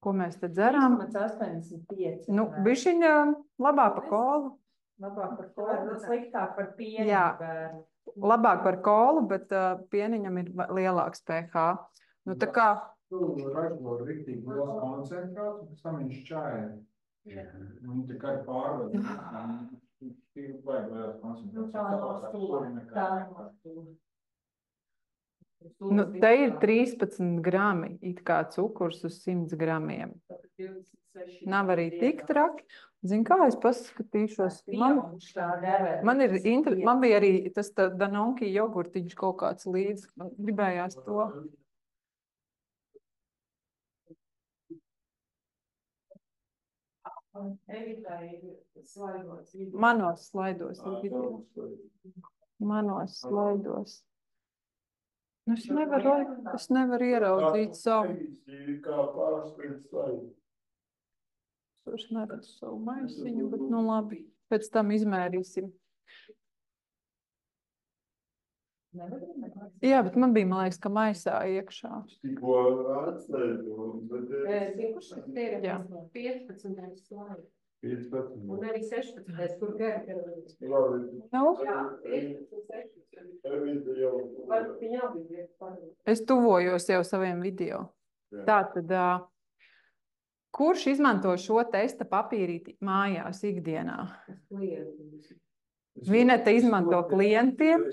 Ko mēs te dzeram? 3,85. Nu, bišķiņa labā pa kolu. Labāk par kolu, sliktāk par pienu. Jā. Bērnu. Labāk par kolu, bet pieniņam ir lielāks pH. Nu, tā kā... Tu ražo riktīgi liels koncentrāts, un pēc tam viņš čāja. Viņi tikai pārved. Ir vajag liels koncentrāts. Nu, te ir 13 grami it kā cukurs uz 100 gramiem. Nav arī tik traki. Zin kā, es paskatīšos. Man bija arī tas Danonki jogurtiņš kaut kāds līdz. Gribējās to. Manos slaidos. Nu, es nevaru ieraudzīt savu. Es neredzu savu maisiņu, bet nu labi. Pēc tam izmērīsim. Jā, bet man bija, man liekas, ka maisā iekšā. Tikko atslēdu. Kurš tas ir? Jā. 15. slaids. 15. Un arī 16. Kur gara. Nu? Es tuvojos jau saviem video. Tātad, kurš izmanto šo testa papīrīti mājās ikdienā? Vineta izmanto klientiem.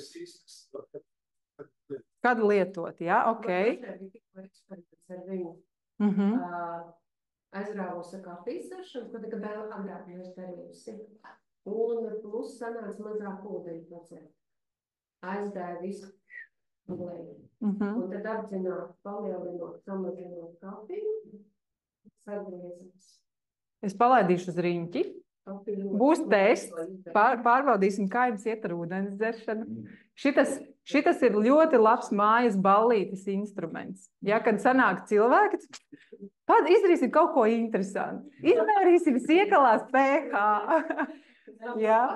Kad lietot, jā, ok. Aizrāvos ar kafijas saršanu, ko tagad vēl agrāk mēs darījusi. Un plus sanāca mazāk ūdeņu procēt. Aizdēja visu glēju. Un tad apdzināt, palielinot, samazinot kafiju, sagriezams. Es palaidīšu uz riņķi. Būs tests, pārbaudīsim, kā jums iet ar ūdens dzeršanu. Šitas ir ļoti labs mājas ballītes instruments. Ja, kad sanāk cilvēki, izdarīsim kaut ko interesantu. Izmērīsim siekalās pH. Ja.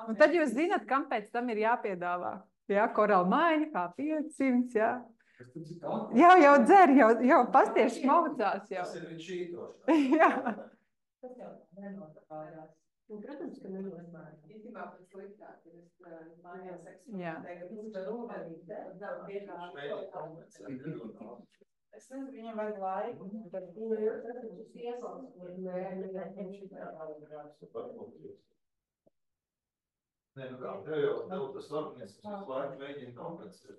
Un tad jūs zināt, kam pēc tam ir jāpiedāvā. Ja, korāla maiņa, kā 500, ja. Jau dzer, jau pastieši maucās. Tas ir viņš šītošs. Jā. Tas jau nenotapājās. Protams, ka nenotapājās. Īstenībā pēc sliktāk, ja es mājās Es nezinu, viņam vajag laiku. Nē, nu kā, tev tas organisms laiku mēģina kompensēt.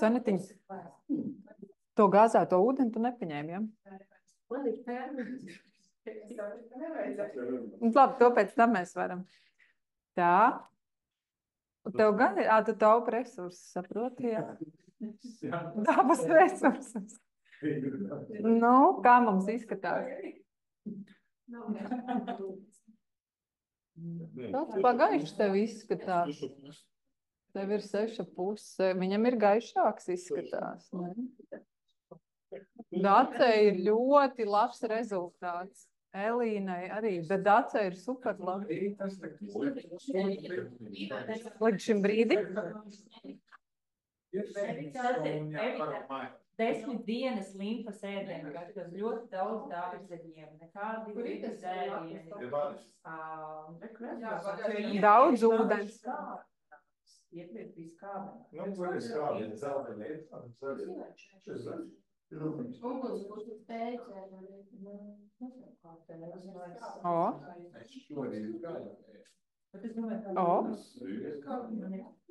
Sanetiņas, to gāzēto ūdeni tu nepaņēmi, ja? Man ir pērni. Labi, to pēc tam mēs varam. Tā. Tev gan ir, tu taupi resursus, saproti, jā? Dabas resursus. Nu, kā mums izskatās? Tāds pagaišs tev izskatās. Tev ir 6,5. Viņam ir gaišāks izskatās, ne? Dacei ir ļoti labs rezultāts. Elīnai arī, bet Dacei ir super labi. Līdz šim brīdim? 10 dienas limfas ēdienu, kas ļoti daudz dārzeņiem, nekādi dzērieni. Daudz ūdens. Iepriek bija skābeni. Nu, kur ir skābeni? Zelteni ir? Uguns būs spēcē.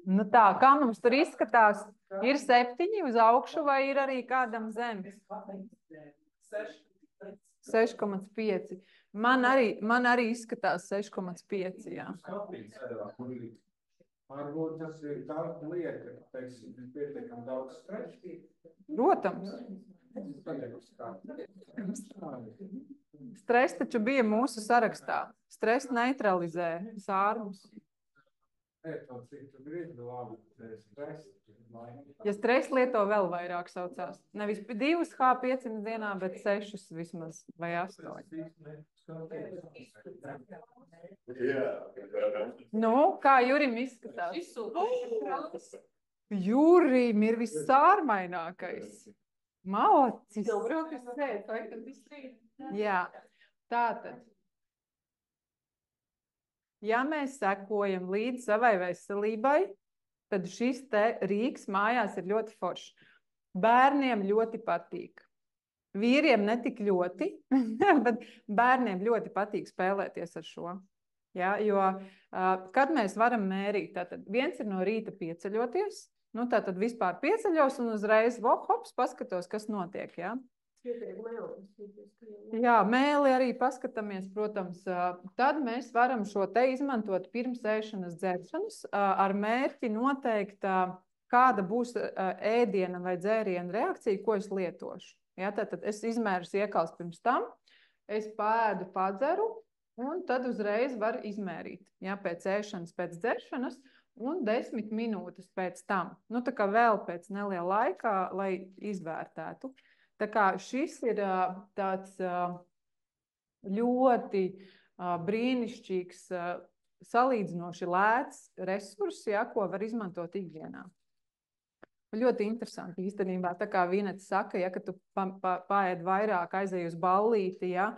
Nu tā, kā mums tur izskatās? Ir 7 uz augšu vai ir arī kādam zem? 6,5. Man arī izskatās 6,5, jā. Varbūt tas ir daudz lieta, teiksim, pietiekam daudz stresa. Protams. Stress taču bija mūsu sarakstā. Stress neutralizē sārmus. Ja stress lieto vēl vairāk saucās. Nevis 2H500 dienā, bet 6 vismaz vai 8. Nu, kā Jurim izskatās? Jurim ir vissārmainākais. Malacis. Jā, tātad. Ja mēs sekojam līdz savai veselībai, tad šis te rīks mājās ir ļoti foršs. Bērniem ļoti patīk. Vīriem netik ļoti, bet bērniem ļoti patīk spēlēties ar šo. Ja, jo, kad mēs varam mērīt, tātad viens ir no rīta pieceļoties, nu tātad vispār pieceļos un uzreiz hops, paskatos, kas notiek. Ja. Jā, mēli arī paskatāmies, protams. Tad mēs varam šo te izmantot pirms ēšanas dzeršanas ar mērķi noteikt, kāda būs ēdiena vai dzēriena reakcija, ko es lietošu. Ja, tātad es izmēru iekals pirms tam, es pēdu, padzeru, un tad uzreiz var izmērīt. Ja, pēc ēšanas, pēc dzeršanas, un 10 minūtes pēc tam. Nu, tā kā vēl pēc neliela laika, lai izvērtētu. Tā kā šis ir tāds ļoti brīnišķīgs, salīdzinoši lēts resurs, ja, ko var izmantot ikdienā. Ļoti interesanti īstenībā, tā kā Vineta saka, ja, ka tu paēd vairāk, aizej uz ballīti, ja,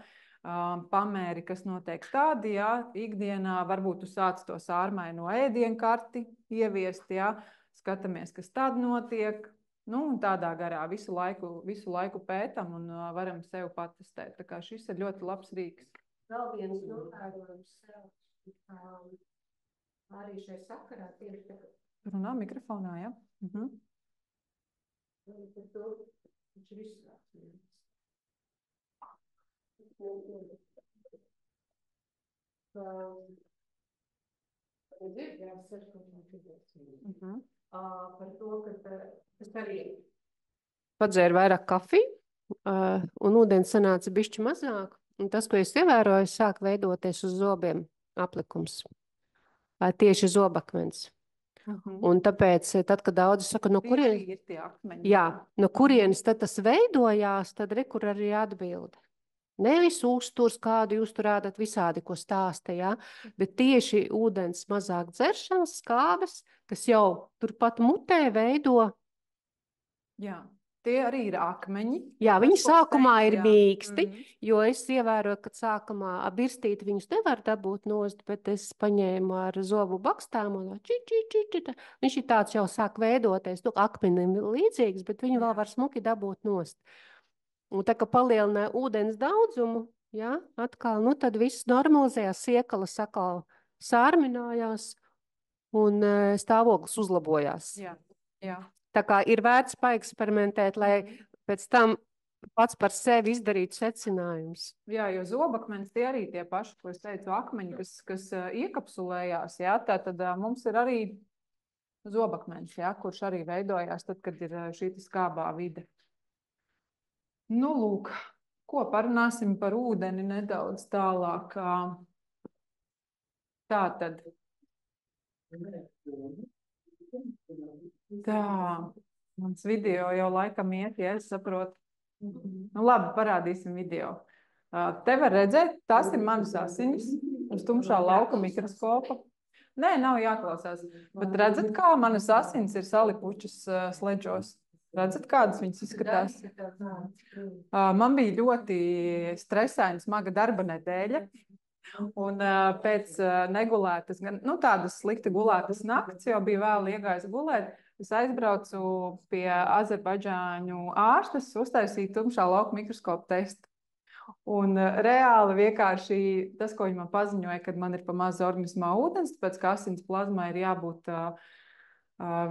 pamēri, kas notiek tādi, ja, ikdienā, varbūt tu sāc to sārmaino ēdienkarti ieviest, ja, skatāmies, kas tad notiek. Nu, un tādā garā visu laiku pētam un varam sev patestēt. Tā kā šis ir ļoti labs rīks. Vēl viens novērojums arī šai sakarā tieši. Runā mikrofonā, ja? Viņš ir izslēgts. Par to, ka es arī padzēru vairāk kafiju un ūdens sanāca bišķi mazāk. Un tas, ko es ievēroju, sāk veidoties uz zobiem aplikums. Tieši zobakmens. Un tāpēc, tad, kad daudzi saka, no kurienes ir tie akmeņi. Jā, no kurienes tad tas veidojās, tad rekur arī atbilde. Nevis uzturs, kādu jūs tur rādat visādi, ko stāsta, ja? Bet tieši ūdens mazāk dzeršanas skābes, kas jau turpat mutē veido. Jā, tie arī ir akmeņi. Jā, viņi sākumā ir mīksti, jo es ievēroju, ka sākumā birstīti viņus nevar dabūt nost, bet es paņēmu ar zobu bakstām un viņš ir tāds jau sāk veidoties, nu, akmenim līdzīgs, bet viņu vēl var smuki dabūt nost. Un tā, ka palielināja ūdens daudzumu, ja, atkal, nu, tad viss normalizējās, siekalas atkal sārminājās un stāvoklis uzlabojās. Jā. Tā kā ir vērts paeksperimentēt, lai pēc tam pats par sevi izdarītu secinājumus. Jā, jo zobakmens tie arī tie paši, ko es teicu, akmeņi, kas iekapsulējās, jā, tad mums ir arī zobakmens, jā, kurš arī veidojās tad, kad ir šī skābā vide. Nu, lūk, ko parunāsim par ūdeni nedaudz tālāk. Tātad. Tā, mans video jau laikam iet, ja es saprotu. Nu, labi, parādīsim video. Te var redzēt, tās ir manas asinis uz tumšā lauka mikroskopa. Nē, nav jāklausās, bet redzat, kā manas asins ir salipušas sledžos. Redzat, kādas viņas izskatās? Man bija ļoti stresaina, smaga darba nedēļa. Un pēc negulētas, nu tādas slikti gulētas nakts, jau bija vēl iegājis gulēt, es aizbraucu pie Azerbaidžāņu ārstes, uztaisīju tumšā lauka mikroskopu testu. Un reāli vienkārši tas, ko viņi man paziņoja, kad man ir pa maz organismā ūdens, tāpēc, ka asins plazmai ir jābūt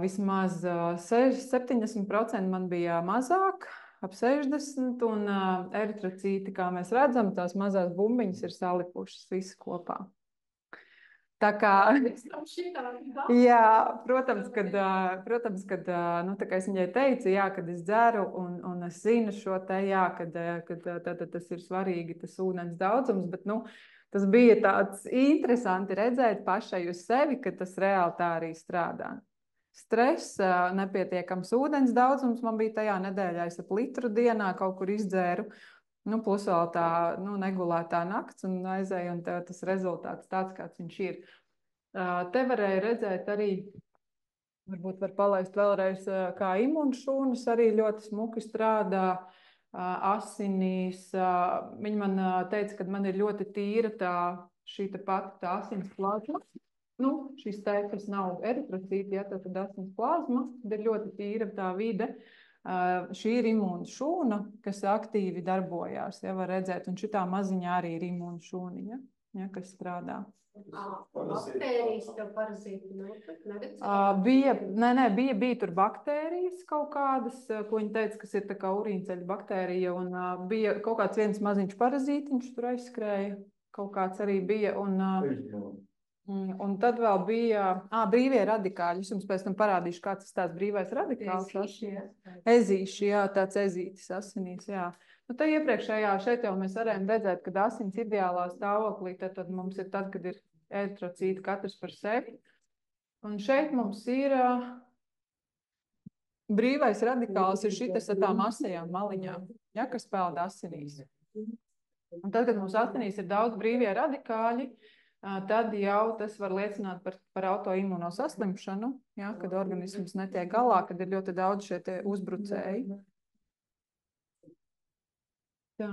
vismaz 70%, man bija mazāk, ap 60, un eritrocīti, kā mēs redzam, tās mazās bumbiņas ir salipušas visi kopā. Tā kā, jā, protams, kad nu, tā kā es viņai teicu, jā, kad es dzeru un es zinu šo te, jā, kad tas ir svarīgi, tas ūdens daudzums, bet, nu, tas bija tāds interesanti redzēt pašai uz sevi, ka tas reāli tā arī strādā. Stress, nepietiekams ūdens daudzums man bija tajā nedēļā, es ap litru dienā kaut kur izdzēru, nu, plus vēl tā, nu, negulētā nakts un aizēju, un tas rezultāts tāds, kāds viņš ir. Te varēja redzēt arī, varbūt var palaist vēlreiz, kā imunšūnas arī ļoti smuki strādā, asinīs. Viņa man teica, ka man ir ļoti tīra šī pati asins plazma. Nu, šis kas nav eritrocīti, ja, tad asins plazma, tad ir ļoti tīra tā vide. Šī ir imūna šūna, kas aktīvi darbojās, ja, var redzēt, un šitā maziņā arī ir imūna šūniņa, ja, kas strādā. Baktērijas tev parazīti bija tur baktērijas kaut kādas, ko viņa teica, kas ir tā kā urīnceļa baktērija, un bija kaut kāds viens maziņš parazītiņš tur aizskrēja, kaut kāds arī bija, un tad vēl bija brīvie radikāļi. Es jums pēc tam parādīšu, kāds ir tās brīvais radikāls. Ezīši, jā, tāds ezītis asinīs, jā. Nu, tā iepriekšējā šeit jau mēs varējām redzēt, kad asins ideālā stāvoklī, tad mums ir tad, kad ir eritrocīti katrs par sevi. Un šeit mums ir brīvais radikāls, ir šitas ar tām asajām maliņām, ja, kas peld asinīs. Un tad, kad mums asinīs ir daudz brīvie radikāļi, tad jau tas var liecināt par autoimūno saslimšanu, ja, kad organisms netiek galā, kad ir ļoti daudz šie te uzbrucēji. Tā.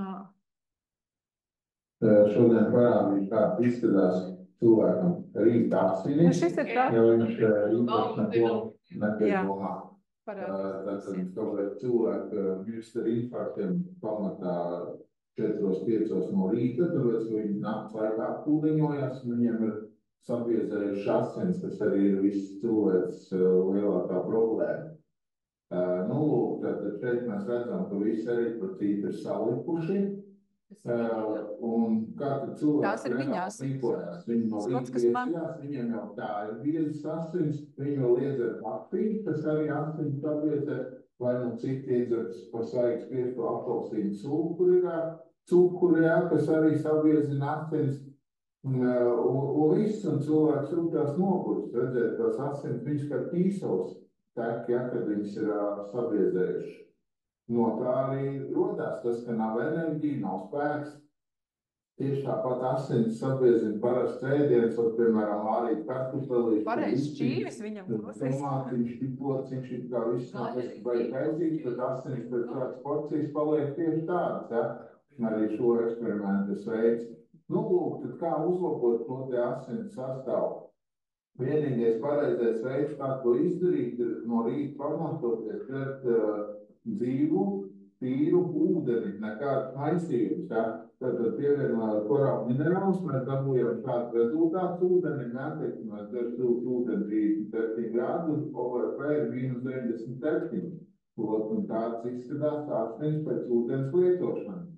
Šodien parādīšu, kā izskatās cilvēkam rīta asinis. Šis ir tā. Jo viņš īpaši netiek domā. Tātad cilvēki mirst ar infarktiem pamatā 4-5 no rīta, tāpēc viņi nakts laikā apkūdiņojas, un viņiem ir sabiezējuši asins, kas arī ir viss cilvēks lielākā problēma. Nu, lūk, tad šeit mēs redzam, ka visi eritrocīti ir salikuši, un kā tad cilvēks rīkojās, viņi no rīta viesījās, viņiem jau tā ir biezas asins, viņi vēl iedzer kafiju, kas arī asins sabiezē, vai nu citi iedzers pa svaigu spiestu apelsīnu cukuru, kas arī sabiezina asins, un viss, un cilvēks jūtās nogurs, redzēt tās asins, viņš kā tīsels tek, ja, kad viņas ir sabiezējuši. No tā arī rodās tas, ka nav enerģija, nav spēks. Tieši tāpat asins sabiezina parasts ēdiens, vai, piemēram, vārīt kartupelīši. Pareiz šķīvis viņam klausīs. Tomātiņš, pipociņš, kā viss nav kas baigi kaisīgs, bet asins pēc kādas porcijas paliek tieši tāds, ja. Arī šo eksperimentu es veicu. Nu, lūk, tad kā uzlabot to te asins sastāvu? Vienīgais pareizais veids, kā to izdarīt, ir no rīta pamatoties dzert dzīvu, tīru ūdeni, nekāds maisījums, ja? Tad pievienojot korālu minerālus, mēs dabūjam šādu rezultātu ūdenim, ja? Teiksim, mēs dzeram ūdeni 37 grādu, OVP ir -97. Un tāds izskatās asins pēc ūdens lietošanas.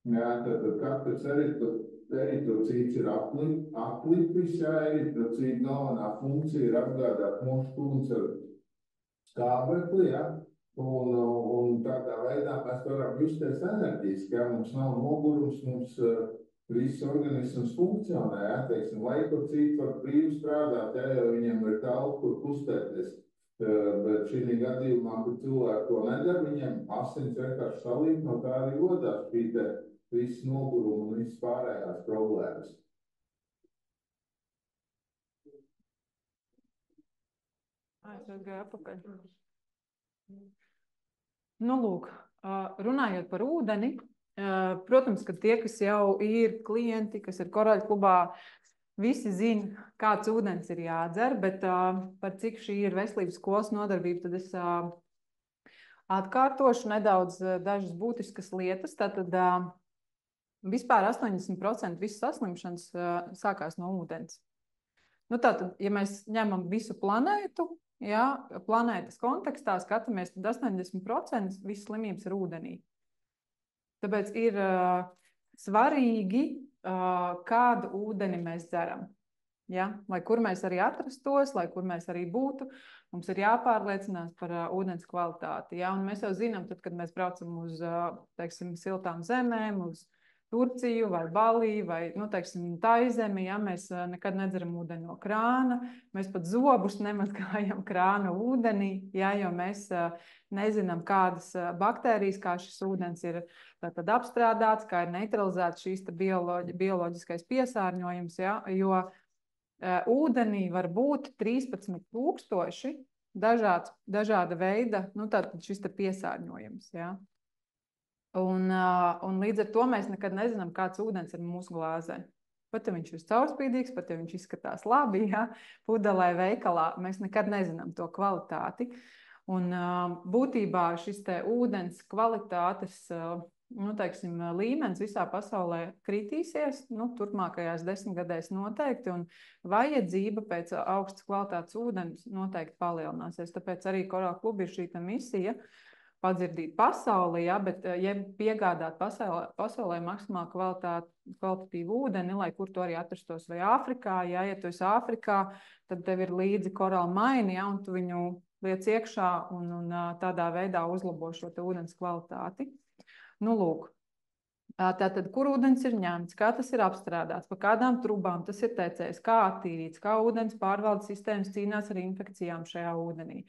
Jā, tad katrs eritrocīts ir aplipis, jā, eritrocīta galvenā funkcija ir apgādāt mūsu šūnas ar skābekli, jā, un tādā veidā mēs varam justies enerģiski, jā, mums nav nogurums, mums viss organisms funkcionē, jā, teiksim, leikocīti var brīvi strādāt, jā, jo viņiem ir telpa, kur kustēties. Bet šī gadījumā, kad cilvēki to nedara, viņiem asins vienkārši salīk, no tā arī rodās šī te viss nogurumu un viss pārējās problēmas. Es gāju apakaļ. Nu, lūk, runājot par ūdeni, protams, ka tie, kas jau ir klienti, kas ir Koraļu klubā, visi zina, kāds ūdens ir jādzer, bet par cik šī ir veselības skolas nodarbība, tad es atkārtošu nedaudz dažas būtiskas lietas. Tātad vispār 80% visas saslimšanas sākās no ūdens. Nu, tātad, ja mēs ņemam visu planētu, ja, planētas kontekstā skatāmies, tad 80% visas slimības ir ūdenī. Tāpēc ir svarīgi, kādu ūdeni mēs dzeram. Ja? Lai kur mēs arī atrastos, lai kur mēs arī būtu, mums ir jāpārliecinās par ūdens kvalitāti. Ja? Un mēs jau zinām, tad, kad mēs braucam uz, teiksim, siltām zemēm, uz Turciju vai Balī vai, nu, teiksim, Taizemi, ja? Mēs nekad nedzeram ūdeni no krāna, mēs pat zobus nemazgājam krāna ūdenī, ja? Jo mēs nezinām, kādas baktērijas, kā šis ūdens ir tad apstrādāts, kā ir neutralizēts šīs bioloģiskais piesārņojums, ja? Jo ūdenī var būt 13,000 dažāda veida, nu, tātad šis te piesārņojums, ja? Un līdz ar to mēs nekad nezinām, kāds ūdens ir mūsu glāzē. Pat ja viņš ir caurspīdīgs, pat ja viņš izskatās labi, ja, pudelē veikalā, mēs nekad nezinām to kvalitāti. Un būtībā šis te ūdens kvalitātes līmenis visā pasaulē kritīsies, turpmākajās 10 gadēs noteikti, un vajadzība pēc augstas kvalitātes ūdens noteikti palielināsies. Tāpēc arī Korāla kluba ir šī misija padzirdīt pasauli, ja, bet piegādāt pasaulē maksimāli kvalitatīvu ūdeni, lai kur tu arī atrastos, vai Āfrikā, ja tu esi Āfrikā, tad tev ir līdzi korāla maini, ja, un tu viņu liec iekšā un tādā veidā uzlabo šo te ūdens kvalitāti. Lūk, tātad, kur ūdens ir ņemts, kā tas ir apstrādāts, pa kādām trubām tas ir tecējis, kā attīrīts, kā ūdens pārvaldes sistēmas cīnās ar infekcijām šajā ūdenī.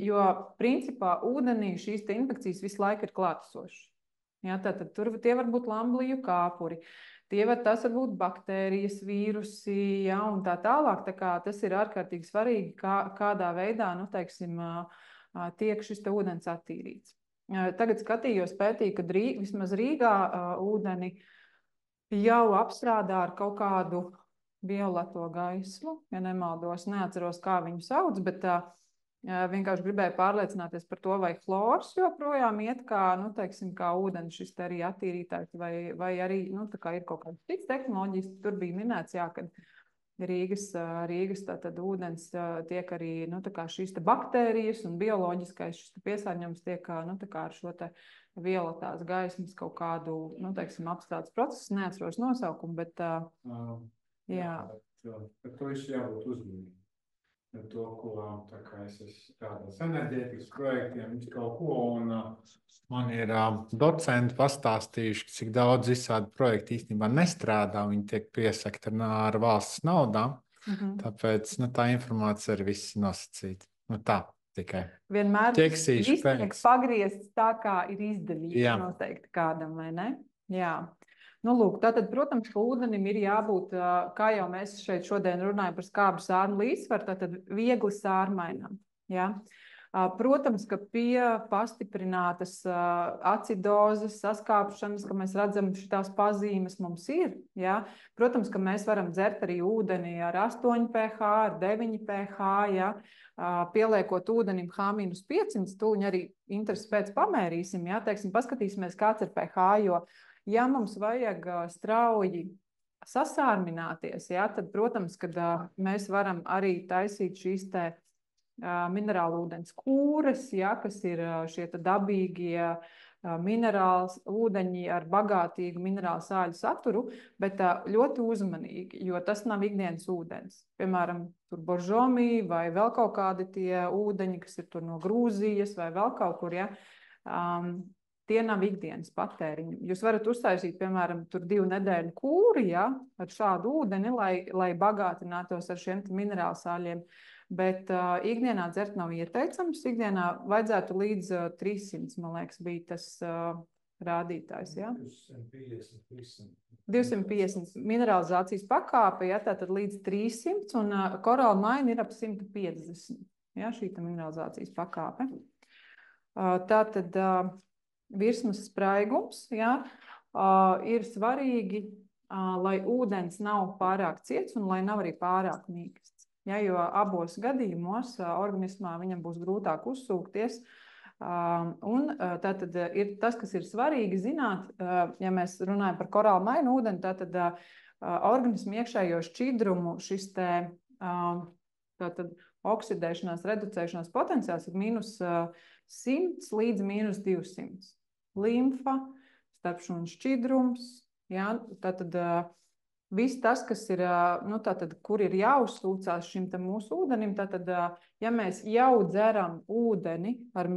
Jo, principā, ūdenī šīs te infekcijas visu laiku ir klātesošas. Ja, tātad, tie var būt lambliju kāpuri, tas var būt baktērijas, vīrusi, ja, un tā tālāk. Tā kā tas ir ārkārtīgi svarīgi, kādā veidā, tiek šis te ūdens attīrīts. Tagad skatījos, pētīju, ka vismaz Rīgā ūdeni jau apstrādā ar kaut kādu violeto gaismu, ja nemaldos, neatceros, kā viņu sauc, bet vienkārši gribēju pārliecināties par to, vai chlors joprojām iet kā, kā ūdens šis te arī attīrītājs, vai arī, tā kā ir kaut kādas citas tehnoloģijas, tur bija minēts, jā, kad Rīgas tātad ūdens tiek arī, šīs te baktērijas un bioloģiskais šis te piesārņojums tiek, ar šo te violetās gaismas kaut kādu, apstrādes procesu, neatceros nosaukumu, bet, jā. Par to visu jābūt uzmanīgi. To, ko es esmu tādās enerģētikas projektiem, kaut ko, un man ir docenti pastāstījuši, cik daudz visādi projekti īstenībā nestrādā, viņi tiek piesakti ar valsts naudām, tāpēc tā informācija ir viss nosacīta. Tā tikai. Vienmēr viss tiek pagriezts tā, kā ir izdevīgi noteikti kādam, vai ne? Jā. Lūk, tātad, protams, ka ūdenim ir jābūt, kā jau mēs šeit šodien runājam par skābju sārmu līdzsvaru, tātad viegli sārmainam. Ja? Protams, ka pie pastiprinātas acidozes, saskāpšanas, ka mēs redzam šitās pazīmes mums ir. Ja? Protams, ka mēs varam dzert arī ūdeni ar 8 pH, ar 9 pH, ja? Pieliekot ūdenim H-500, tūliņ arī interesi pēc pamērīsim, ja? Teiksim, paskatīsimies, kāds ir pH, jo ja mums vajag strauji sasārmināties, ja, tad, protams, kad mēs varam arī taisīt šīs te minerālu ūdens kūres, ja, kas ir šie te dabīgie minerāls ūdeņi ar bagātīgu minerālu sāļu saturu, bet ļoti uzmanīgi, jo tas nav ikdienas ūdens. Piemēram, tur boržomī vai vēl kaut kādi tie ūdeņi, kas ir tur no Grūzijas vai vēl kaut kur, ja, tie nav ikdienas patēriņi. Jūs varat uztaisīt, piemēram, tur 2 nedēļu kūri, ja, ar šādu ūdeni, lai bagātinātos ar šiem minerālu sāļiem, bet ikdienā dzert nav ieteicams. Ikdienā vajadzētu līdz 300, man liekas, bija tas rādītājs, ja? 250 mineralizācijas pakāpe, ja, tātad līdz 300, un korāla maini ir ap 150, ja, šī mineralizācijas pakāpe. Tātad virsmas spraigums, ja, ir svarīgi, lai ūdens nav pārāk ciets un lai nav arī pārāk mīksts. Ja, jo abos gadījumos organismā viņam būs grūtāk uzsūkties. Un tātad ir tas, kas ir svarīgi zināt, ja mēs runājam par korāla mainu ūdeni, tātad organismu iekšējo šķidrumu šis tātad oksidēšanās, reducēšanās potenciāls ir -100 līdz -200. Limfa, starpšūnu šķidrums, ja, tātad viss tas, kas ir, tātad, kur ir jāuzsūcās šim te mūsu ūdenim, tātad, ja mēs jau dzeram ūdeni ar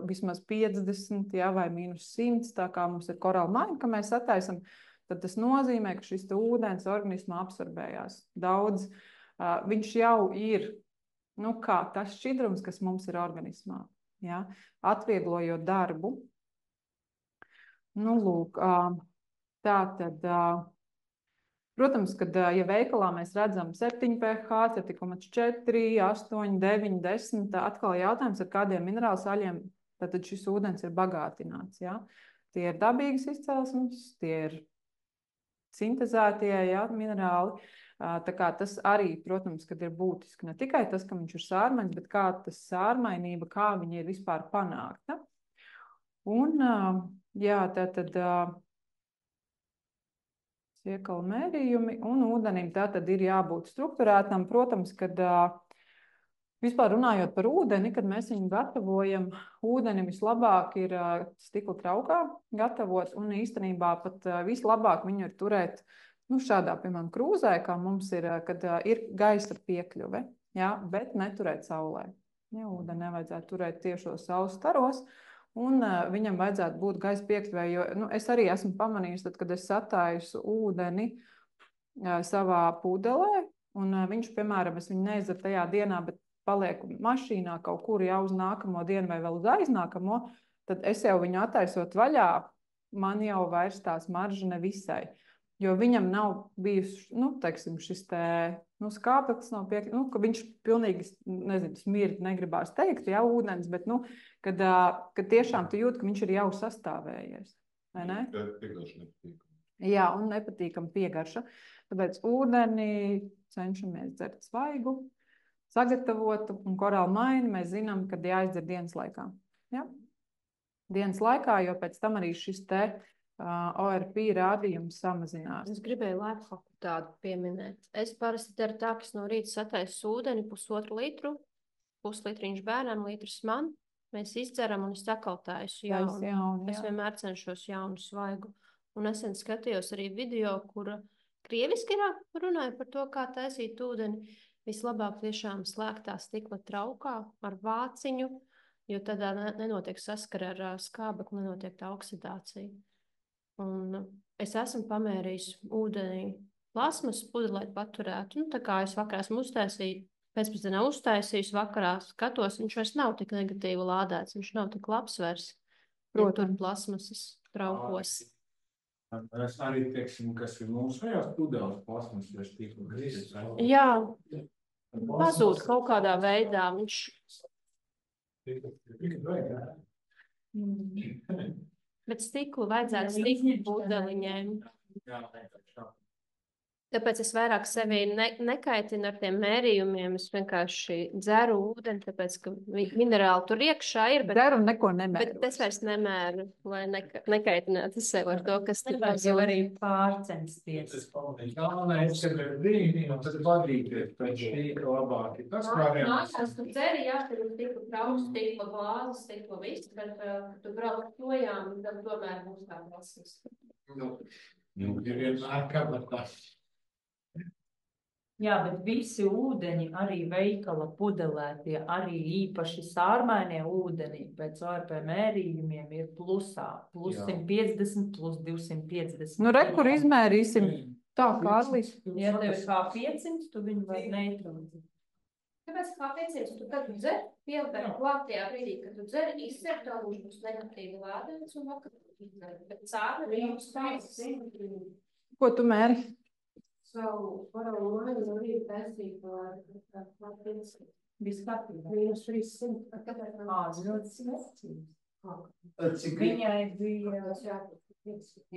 vismaz 50, ja, vai -100, tā kā mums ir korāla maina, ka mēs attaisam, tad tas nozīmē, ka šis te ūdens organismā absorbējās daudz. Viņš jau ir, tas šķidrums, kas mums ir organismā, ja, atvieglojot darbu. Lūk, tātad, protams, kad, ja veikalā mēs redzam 7 pH, 7,4, 8, 9, 10, atkal jautājums, ar kādiem minerālu sāļiem Tātad šis ūdens ir bagātināts, jā. Tie ir dabīgas izcelsmes, tie ir sintezētie, jā, minerāli. Tā kā tas arī, protams, kad ir būtiski ne tikai tas, ka viņš ir sārmaņs, bet kā tas sārmainība, kā viņa ir vispār panākta. Un, jā, tātad siekalu mērījumi un ūdenim tātad ir jābūt strukturētam. Protams, kad vispār runājot par ūdeni, kad mēs viņu gatavojam, ūdeni vislabāk ir stikla traukā gatavot, un īstenībā pat vislabāk viņu ir turēt šādā, piemēram, krūzē, kā mums ir, kad ir gaisa piekļuve, jā, bet neturēt saulē. Ja, ūdeni nevajadzētu turēt tiešos saules staros, un viņam vajadzētu būt gaisa piekļuvē, jo es arī esmu pamanījusi, tad, kad es sataisu ūdeni savā pudelē, un viņš, piemēram, es viņu neizdaru tajā dienā, bet paliek mašīnā kaut kur jau uz nākamo dienu vai vēl uz aiznākamo, tad es jau viņu attaisot vaļā, man jau vairs tā smarža nevisai. Jo viņam nav bijusi, teiksim, šis te, skāpeklis nav piekļuvis, ka viņš pilnīgi, nezinu, smird, negribās teikt, jā, ūdens, bet, kad tiešām tu jūti, ka viņš ir jau sastāvējies, vai ne? Jā, un nepatīkam piegarša. Tāpēc ūdeni cenšamies dzert svaigu, sagatavotu, un korālu maini mēs zinām, kad jāizdzer dienas laikā. Ja? Dienas laikā, jo pēc tam arī šis te ORP rādījums samazinās. Es gribēju lifehacku tādu pieminēt. Es parasti daru tā, ka es no rīta sataisu ūdeni 1,5 litru, puslitriņš bērnam, litrs man. Mēs izdzeram un es sakautaisu jaunu. Es vienmēr cenšos jaunu svaigu. Un nesen skatījos arī video, kur krieviski runāja par to, kā taisīt ūdeni. Vislabāk tiešām slēgtā stikla traukā ar vāciņu, jo tādā nenotiek saskara ar skābekli, nenotiek tā oksidācija. Un es esmu pamērījis ūdeni plasmas pudelē paturētu. Tā kā es vakarā esmu uztaisīju, pēcpusdienā uztaisījusi, vakarā skatos, viņš vairs nav tik negatīvi lādēts, viņš nav tik labs vairs. Tur plasmasas traukos. Es arī, teiksim, kas ir mūsējās pudeles plasmas, ja stikla. Jā, pazūd kaut kādā veidā. Viņš... Bet stiklu vajadzētu stiklu pudeliņiem. Tāpēc es vairāk sevi nekaitinu ar tiem mērījumiem. Es vienkārši dzeru ūdeni, tāpēc, ka minerāli tur iekšā ir. Dzeru un neko nemēru. Bet es vairs nemēru, lai nekaitinātu sev ar to, kas tur jau arī pārcensties. Galvenais, kad ir brīdī, un tad vadīties pēc šī labāk. Tas variants. Nākās, tu dzeri, jā, tur ir stikla trauks, stikla glāzes, stikla viss, bet tu brauc projām, tad tomēr būs tā plasmas. Ir vienmēr kabatās. Jā, bet visi ūdeņi, arī veikala pudelētie, arī īpaši sārmainie ūdeņi pēc ORP mērījumiem ir plusā. Plus 150, plus 250. Re, kur izmērīsim? Tā, Kārlis. Ja tev ir kā 500, tu viņu var neutralizēt. Kāpēc kā 500? Tu tad dzer, pieliek klāt tajā brīdī, kad tu dzer, izcer, tā būs negatīvi lādēts un vakar izcer. Bet sārmainie ūdeņi. Ko tu mēri? So, what I want is really fancy for Viss kārtībā. minus 300. Ļoti svecības. Viņai bija,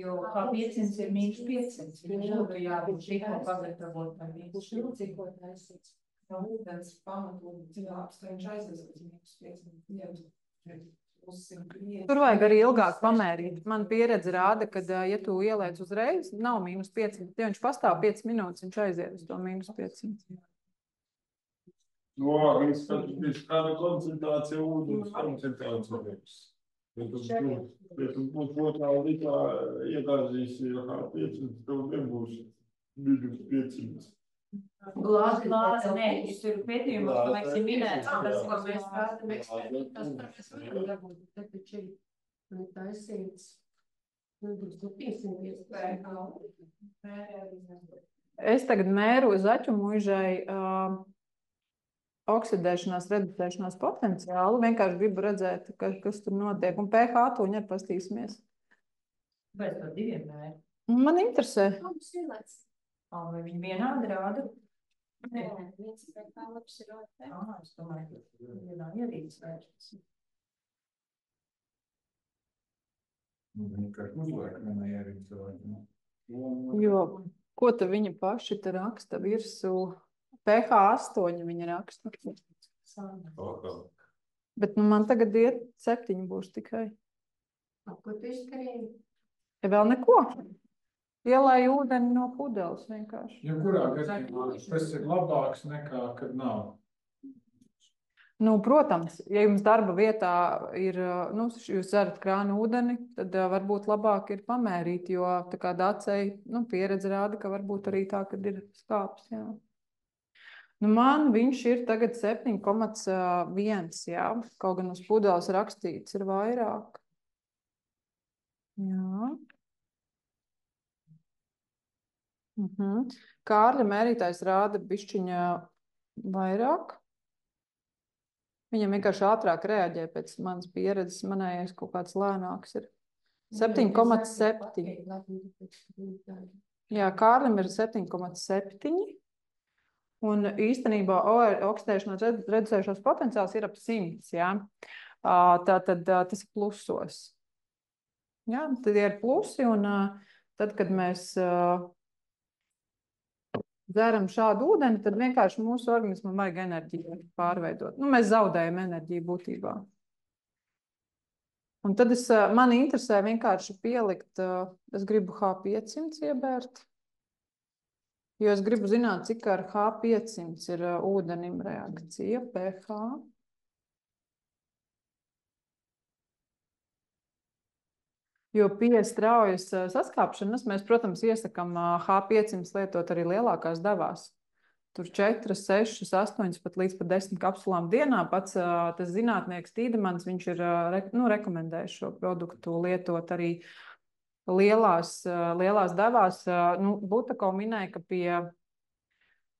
jo kā 500 ir minus 500. Viņš būtu jābūt šīko pagatavot par minus 500. No ūdens pamatu cilvēks, viņš aizies uz minus 500. Tur vajag arī ilgāk pamērīt. Man pieredze rāda, ka, ja tu ieliec uzreiz, nav minus 500. Ja viņš pastāv 5 minūtes, viņš aiziet uz to minus 500. Viņš kāda koncentrācija ūdens koncentrācijas. Ja tu būtu otrā litā iegāzīsi, ja kā 500, tev nebūs minus 500. Glāze, nē, ja tur pētījumos, ka mēs ir minēts, tas, ko mēs prātam eksperti, tas profesori dabūt, tad taču ir taisīts, būs 500. Es tagad mēru zaķu muižai oksidēšanās, reducēšanās potenciālu. Vienkārši gribu redzēt, kas tur notiek. Un pH tuņi arī pastīsimies. Pēc to 2 mēri. Man interesē. Vai viņi vienādi rāda? Nē, viens pēc kā labs ir ORP. Es domāju, ka vienā ierīces vērts. Vienkārši uzliek vienai arī cilvēkiem. Jo, ko te viņi paši te raksta virsū? pH 8 viņi raksta. Bet nu, man tagad iet 7 būs tikai. Ko tu izdarīji? Ja vēl neko. Ielāja ūdeni no pudeles vienkārši. Jebkurā gadījumā tas ir labāks nekā, kad nav. Nu, protams, ja jums darba vietā ir, nu, jūs dzerat krāna ūdeni, tad varbūt labāk ir pamērīt, jo tā kā Dacei, nu, pieredze rāda, ka varbūt arī tā, kad ir skāps, jā. Nu, man viņš ir tagad 7,1, jā, kaut gan uz pudeles rakstīts ir vairāk. Jā. Kārļa mērītājs rāda bišķiņa vairāk. Viņam vienkārši ātrāk reaģē pēc manas pieredzes, manējais kaut kāds lēnāks ir. 7,7. Jā, Kārlim ir 7,7. Un īstenībā oksidēšanās reducējušos potenciāls ir ap 100, jā. Tātad tas ir plusos. Jā, tad ir plusi, un tad, kad mēs dzeram šādu ūdeni, tad vienkārši mūsu organismam vajag enerģiju pārveidot. Nu, mēs zaudējam enerģiju būtībā. Un tad mani interesē vienkārši pielikt, es gribu H500 iebērt, jo es gribu zināt, cik ar H500 ir ūdenim reakcija, pH. Jo pie straujas saskāpšanas mēs, protams, iesakām H500 lietot arī lielākās devās. Tur 4, 6, 8, pat līdz 10 kapsulām dienā. Pats tas zinātnieks Tīdemans, viņš ir rekomendējis šo produktu lietot arī lielās devās. Nu, Butako minēja, ka pie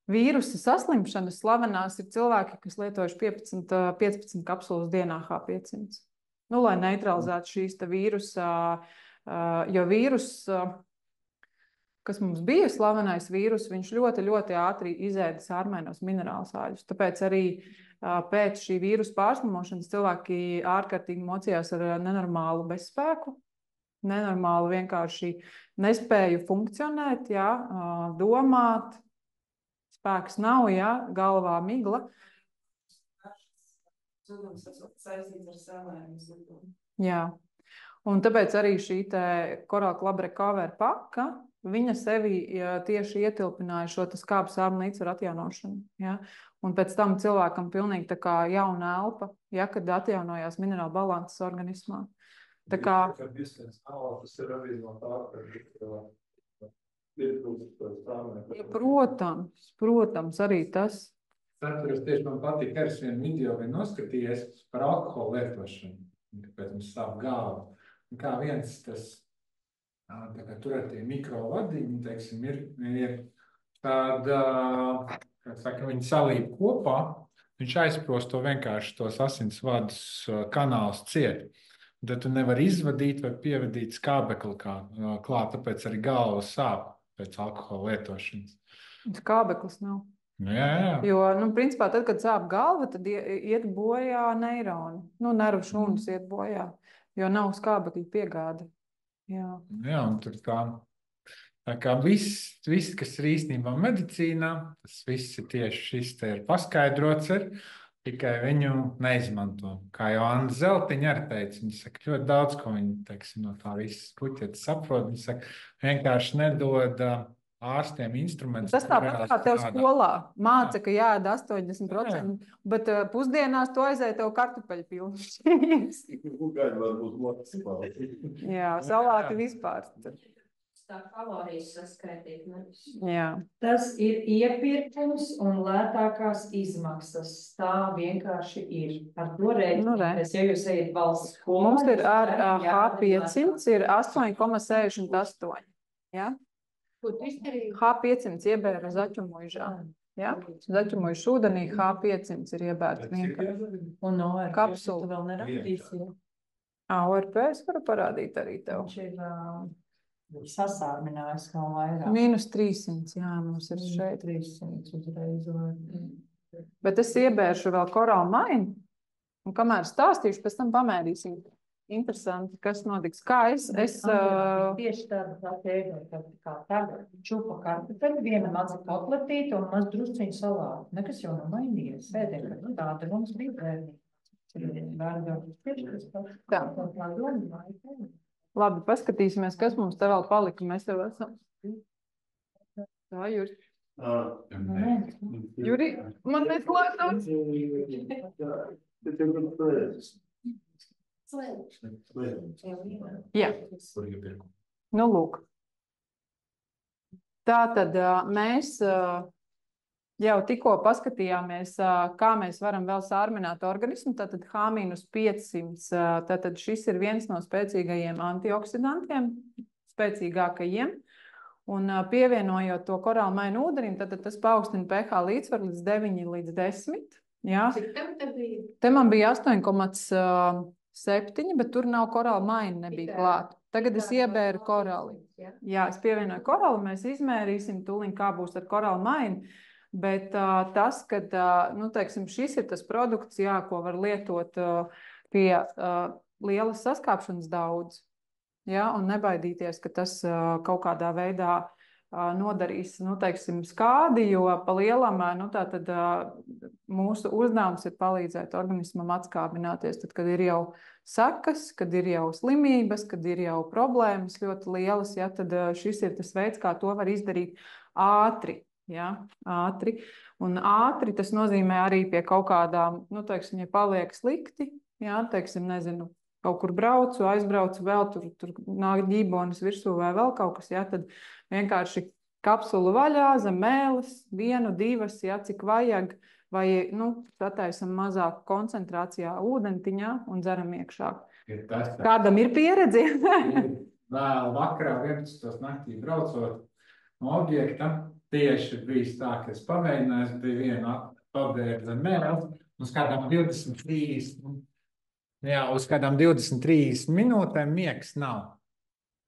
vīrusa saslimšanas slavenās ir cilvēki, kas lietojuši 15 kapsulas dienā H500. Nu, lai neutralizētu šīs te vīrusa, jo vīrus, kas mums bija slavenais vīrus, viņš ļoti, ļoti ātri izēda sārmainos minerālu sāļus. Tāpēc arī pēc šī vīrusa pārslimošanas cilvēki ārkārtīgi mocījās ar nenormālu bezspēku, nenormālu vienkārši nespēju funkcionēt, jā, domāt, spēks nav, jā, galvā migla. Jā, un tāpēc arī šī te Coral Club Recover paka, viņa sevi tieši ietilpināja šo skābu sārmu līdzsvaru atjaunošanu. Ja? Un pēc tam cilvēkam pilnīgi tā kā jauna elpa, ja, kad atjaunojās minerāla balanses organismā. Tā kā... Tas ir arī no tā, ka protams, arī tas. Tāpēc tieši man patīk, ka es vienu video noskatījies par alkoholu lietošanu, kāpēc mums sāp galva. Un kā viens tas, tā kā tur ar tie mikrovadiņi, teiksim, ir tāda, kā saka, viņi salīp kopā, viņš aizprosto vienkārši tos asinsvadus kanālus ciet. Un tad tu nevar izvadīt vai pievadīt skābekli klāt, tāpēc arī galva sāp pēc alkohola lietošanas. Skābeklis nav. Jā. Jo, nu, principā, tad, kad sāp galva, tad iet bojā neironi. Nu, nervu šūnas iet bojā, jo nav skābekļa piegāde. Jā, un tur tā kā viss, kas ir īstenībā medicīnā, tas viss ir tieši šis te ir paskaidrots, tikai viņu neizmanto. Kā jau Anna Zeltiņa arī teica, viņa saka, ļoti daudz, ko viņa, teiksim, no tā visas puķetes saprot. Viņa saka, vienkārši nedod ārstiem instrumentus. Tas tāpat kā tev skolā māca, ka jāēd 80%, bet pusdienās tu aizēji tev kartupeļu pilns. Jā, salāti vispār. Tā kalorijas saskaitīt. Jā. Tas ir iepirkums un lētākās izmaksas. Tā vienkārši ir. Ar to rēķināties, ja jūs ejat valsts skolā. Mums ir ar H500 ir 8,68. Ja? H500 iebēra zaķumuižā. Ja? Zaķumuižu ūdenī H500 ir iebērta vienkārši. Un ORP kapsula. tu vēl nerakstīsi. ORP es varu parādīt arī tev. Viņš ir sasārminājis vēl vairāk. -300, jā, mums ir šeit. 300 uzreiz. Bet es iebēršu vēl Coral Mine, un kamēr stāstīšu, pēc tam pamērīsim. Interesanti, kas notiks. Kā es Tieši tāda tā tēma, kā tagad. Čupa kartupeļu, viena maza kotletīte un maz drusciņu salātu. Nekas jau nav mainījies. Sēdē, tāda mums bija bērni. Labi, paskatīsimies, kas mums te vēl palika. Mēs jau esam. Tā, Juri. Juri, man neslēdās. Jā. Nu, lūk. Tātad mēs jau tikko paskatījāmies, kā mēs varam vēl sārmināt organismu. Tātad H-500, tātad šis ir viens no spēcīgajiem antioksidantiem, spēcīgākajiem. Un pievienojot to korālmainu ūdenim, tad tas paaugstina pH līdzsvaru līdz 9 līdz 10. Jā. Cik tev te bija? Te man bija 8,7, bet tur nav korālmaina nebija klāta. Tagad es iebēru korāli. Jā, es pievienoju korāli, mēs izmērīsim tūliņ, kā būs ar korālmainu. Bet tas, kad, nu, teiksim, šis ir tas produkts, jā, ko var lietot pie lielas saskāpšanas daudz. Ja, un nebaidīties, ka tas kaut kādā veidā nodarīs, nu, teiksim, skādi, jo pa lielam, nu, tātad mūsu uzdevums ir palīdzēt organismam atskābināties, tad, kad ir jau sekas, kad ir jau slimības, kad ir jau problēmas ļoti lielas, ja, tad šis ir tas veids, kā to var izdarīt ātri. Ja, ātri. Un ātri tas nozīmē arī pie kaut kādām, nu, teiksim, ja paliek slikti, ja, teiksim, nezinu, kaut kur braucu, aizbraucu vēl, tur nāk ģībonis virsū vai vēl kaut kas, ja, tad vienkārši kapsulu vaļā, zem mēles, 1, 2, ja, cik vajag, vai, nu, sataisam mazāk koncentrācijā ūdentiņā un dzeram iekšā. Kādam ir pieredze? Vēl vakarā 11. naktī braucot no objekta, tieši bijis tā, ka es pamēģināju, bija viena pabēra zem mēles, uz kādām 23, jā, uz kādām 23 minūtēm miegs nav.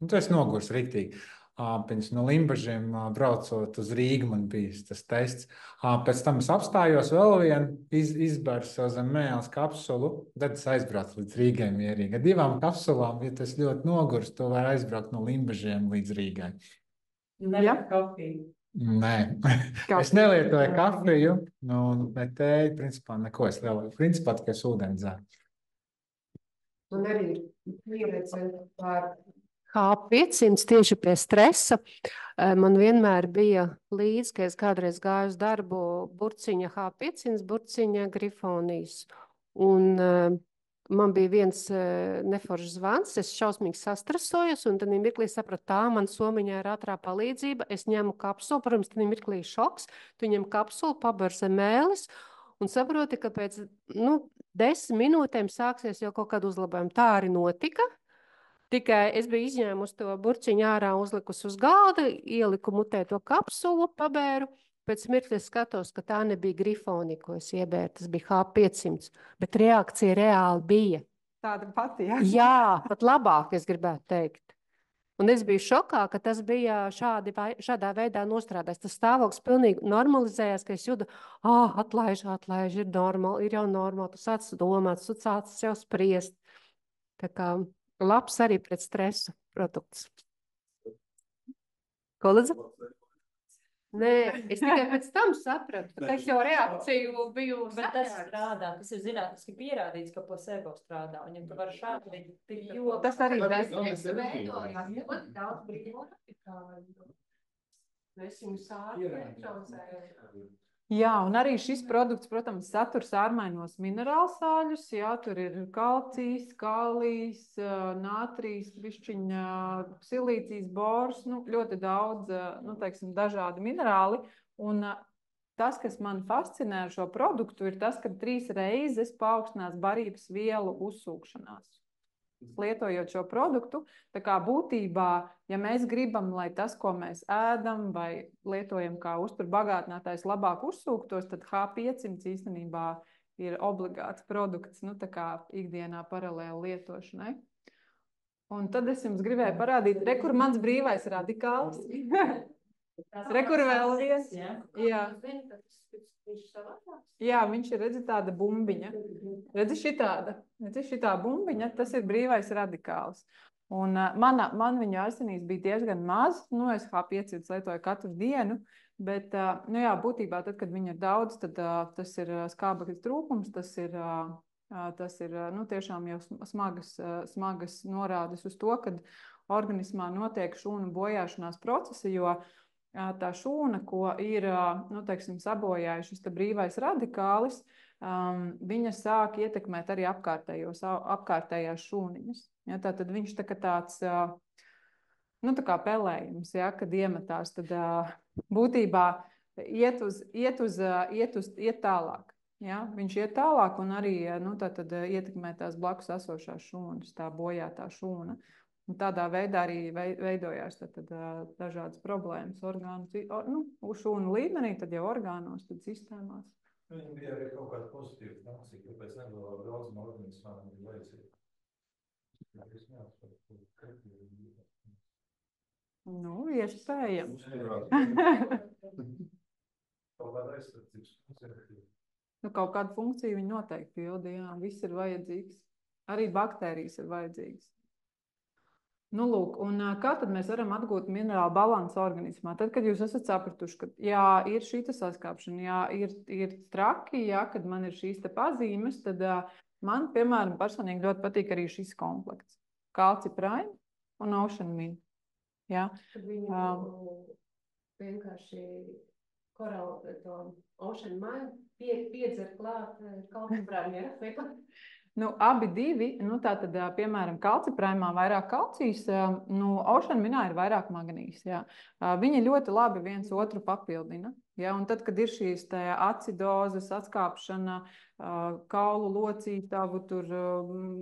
Nu, tas nogurs riktīgi. Pirms no Limbažiem braucot uz Rīgu man bija tas tests. Pēc tam es apstājos vēl vienu, izbēru sev zem mēles kapsulu, tad es aizbraucu līdz Rīgai mierīgi. Ar 2 kapsulām, ja tas ļoti nogurs, to var aizbraukt no Limbažiem līdz Rīgai. Ja? Kafiju. Nē, es nelietoju kafiju, bet tēju, principā, neko es lietoju. Principā, tikai ūdeni dzeru. Un arī ir pieredze par H500 tieši pie stresa. Man vienmēr bija līdz, ka es kādreiz gāju uz darbu burciņa H500, burciņa grifonijas. Un man bija viens neforšs zvans, es šausmīgi sastresojos, un tad mirklī sapratu, tā man somiņā ir ātrā palīdzība, es ņemu kapsulu, protams, tad mirklī šoks, tu ņem kapsulu, pabar zem mēles, un saproti, ka pēc 10 minūtēm sāksies jau kaut kāda uzlabojuma. Tā arī notika. Tikai es biju izņēmusi to burciņu ārā, uzlikusi uz galda, ieliku mutē to kapsulu, pabēru. Pēc mirkļa skatos, ka tā nebija grifonija, ko es iebēru, tas bija H500, bet reakcija reāli bija. Tāda pati, jā? Jā, pat labāk, es gribētu teikt. Un es biju šokā, ka tas bija šādā veidā nostrādājis. Tas stāvoklis pilnīgi normalizējās, ka es jūtu, atlaiž, ir normāli, ir jau normāli, tu sāc domāt, tu sāc sev spriest. Tā kā labs arī pret stresu produkts. Ko lūdzu? Nē, es tikai pēc tam sapratu, ka es jau reakciju biju. Bet tas strādā, tas ir zinātniski pierādīts, ka placebo strādā. Un ja tu vari šādi, jo Tas arī Mēs veidojām ļoti daudz brīvotipāļu. Mēs jums ārprečonsējam. Jā, un arī šis produkts, protams, satur sārmainos minerālsāļus, jā, tur ir kalcijs, kālijs, nātrijs, bišķiņa, silīcijas, bors, ļoti daudz, teiksim, dažādi minerāli, un tas, kas man fascinē ar šo produktu, ir tas, ka 3 reizes paaugstinās barības vielu uzsūkšanās. Lietojot šo produktu, tā kā būtībā, ja mēs gribam, lai tas, ko mēs ēdam vai lietojam kā uzturbagātinātājs labāk uzsūktos, tad H500 īstenībā ir obligāts produkts, tā kā ikdienā paralēli lietošanai. Un tad es jums gribēju parādīt, kur mans brīvais radikāls. Re, kur vēl viens. Jā. Jā, viņš ir, redzi, tāda bumbiņa. Redzi šitā bumbiņa, tas ir brīvais radikāls. Un man viņa asinīs bija diezgan maz, es H5 lietoju katru dienu, bet, jā, būtībā tad, kad viņa ir daudz, tad tas ir skābekļa trūkums, tas ir tiešām jau smagas norādes uz to, kad organismā notiek šūnu bojāšanās procesi, jo tā šūna, ko ir, sabojājušas brīvais radikālis, viņa sāk ietekmēt arī apkārtējās šūniņas. Ja, tātad viņš tāds, tā kā pelējums, ja, kad iemetās, tad būtībā iet tālāk. Ja, viņš iet tālāk un arī ietekmē tās blakus esošās šūnas, tā bojātā šūna. Un tādā veidā arī veidojās dažādas problēmas uz šūnu līmenī, tad jau orgānos, tad sistēmās. Viņam bija arī kaut kāda pozitīva funkcija, kāpēc nevar daudzam organismam bija vajadzīga. Iespējams. Kaut kādu funkciju viņi noteikti pilda, jā, viss ir vajadzīgs. Arī baktērijas ir vajadzīgas. Lūk, un kā tad mēs varam atgūt minerālu balansu organismā? Tad, kad jūs esat sapratuši, ka jā, ir šī saskāpšana, jā, ir traki, jā, kad man ir šīs pazīmes, tad man, piemēram, personīgi ļoti patīk arī šis komplekts. Calci Prime un Ocean Min. Jā. Kad viņu vienkārši korālu to Ocean Min piedzer klāt Calci Prime, jā? Abi divi, tātad, piemēram, Calci Primā vairāk kalcijas, Ocean Minā ir vairāk magnīs. Jā. Viņi ļoti labi viens otru papildina. Jā, un tad, kad ir šīs acidozes, atskāpšana, kaulu locītavu, tur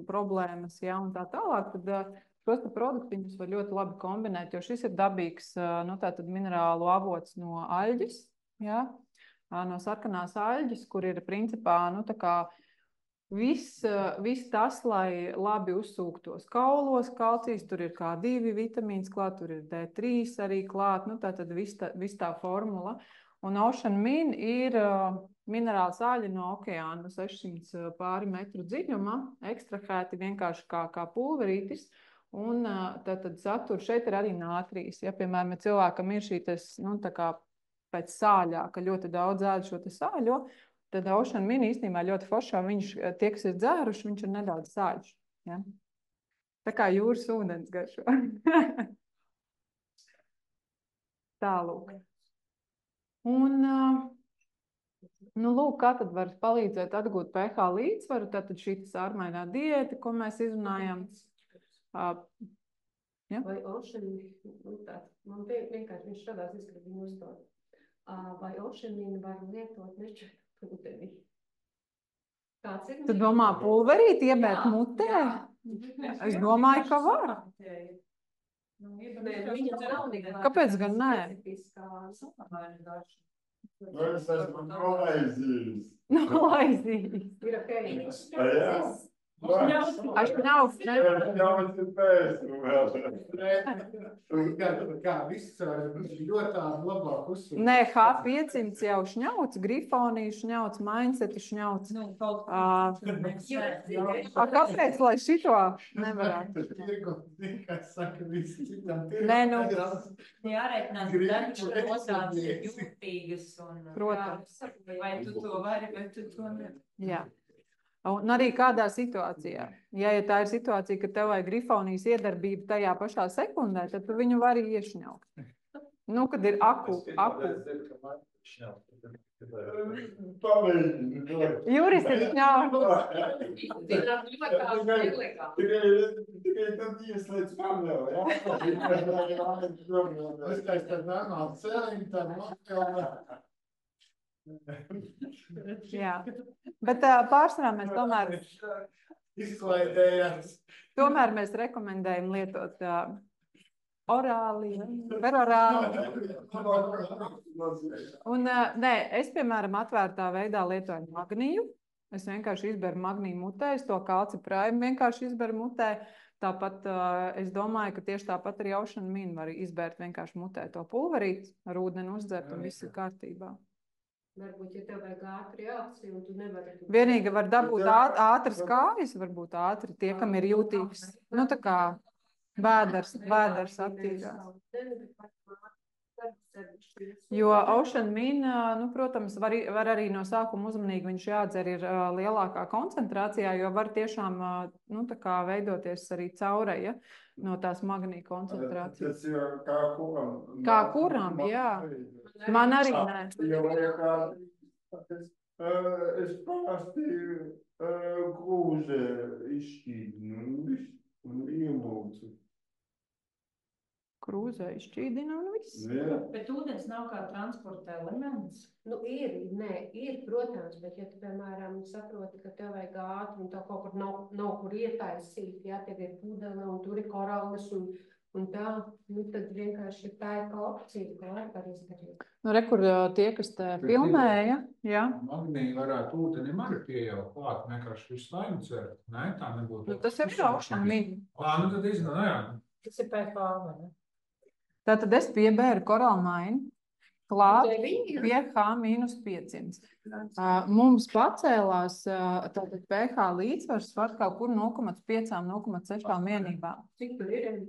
problēmas, jā, un tā tālāk, tad šos produktiņus var ļoti labi kombinēt, jo šis ir dabīgs, tātad minerālu avots no aļģes, jā, no sarkanās aļģes, kur ir principā, tā kā viss tas, lai labi uzsūktos kaulos, kalcijs, tur ir K2 vitamīns klāt, tur ir D3 arī klāt, tātad viss tā formula. Un Ocean Min ir minerāls āļi no okeāna 600 pāri metru dziļumā, ekstrahēti vienkārši kā pulverītis, un tātad satur, šeit ir arī nātrijas. Ja, piemēram, ja cilvēkam ir šī tā kā pēc sāļā, ka ļoti daudz ēd šo sāļo, tad Ocean Min īstenībā ļoti foršā, viņš, tie, kas ir dzēruši, viņš ir nedaudz sāļš. Ja? Tā kā jūras ūdens garšo. Tālūk. Un, lūk, kā tad var palīdzēt atgūt pH līdzsvaru, tātad šī ārmainā diēta, ko mēs izrunājam. Ja? Vai Ocean Min, man vienkārši viņš šādās izskatījumos uzdod. Vai Ocean Min var lietot nešķiet? Tu domā pulverīt iebēt mutē? Es domāju, ka var. Kāpēc gan nē? Es esmu nolaizījis. Nolaizījis. Ir okei. Ašņaus, ne? Ašņaus ir pēstu vēl. Kā viss ļoti labāk uzsver. Nē, H500 jau šņauts, grifonī šņauts, mindseti šņauts. Kāpēc, lai šito nevarētu? Nē, Jāreikinās, ka dažas ir jūtīgas un... Protams. Vai tu to vari, vai tu to nevari? Jā. Un arī kādā situācijā. Ja tā ir situācija, ka tev vajag grifonijas iedarbību tajā pašā sekundē, tad tu viņu vari iešņaukt. Kad ir aku. Juris ir šņaukt. Tikai tad ieslēdz kameru, jā? Es tad normāli cēliņu, tad nokalnā. Jā, bet pārsvarā mēs tomēr izklaidējās. Tomēr mēs rekomendējam lietot orāli, perorāli. Un nē, es, piemēram, atvērtā veidā lietoju magniju. Es vienkārši izberu magniju mutē, es to Calci Prime vienkārši izberu mutē. Tāpat es domāju, ka tieši tāpat arī Ocean Min var izbērt vienkārši mutē to pulverīt, ar ūdeni uzdzert un viss ir kārtībā. Varbūt, ja tev vajag ātri reakciju, un tu nevari... Vienīgi var dabūt ātras kājas, varbūt ātri tie, kam ir jūtīgs. Nu, tā kā vēders attīrās. Jo Ocean Min, nu, protams, var arī no sākuma uzmanīgi viņš jādzer ir lielākā koncentrācijā, jo var tiešām, nu, tā kā veidoties arī caureja no tās magnija koncentrācijas. Tas ir kā kuram. Kā kuram, jā. Man arī nē. Es parasti krūze izšķīdinu un iemūcu. Krūzē izšķīdina un viss. Bet ūdens nav kā transporta elements. Nu, ir, protams, bet ja tu, piemēram, saproti, ka tev vajag ātri un tev kaut kur nav kur ietaisīt, ja tev ir pudele un tur ir koralles un tā, nu, tad vienkārši tā ir kā opcija, ko var izdarīt. Nu, re, kur tie, kas te filmēja, jā. Magnija varētu ūdenim arī pieejaukt klāt, vienkārši visu laiku dzert. Nē, tā nebūtu. Nu, tas ir Ocean Min. Nu tad iznā, jā. Tas ir pH, vai ne? Tātad es piebēru koralmainu klāt pH mīnus 500. Mums pacēlās tātad pH līdzsvars var kaut kur 0,5–0,6 vienībā. Cik tur ir?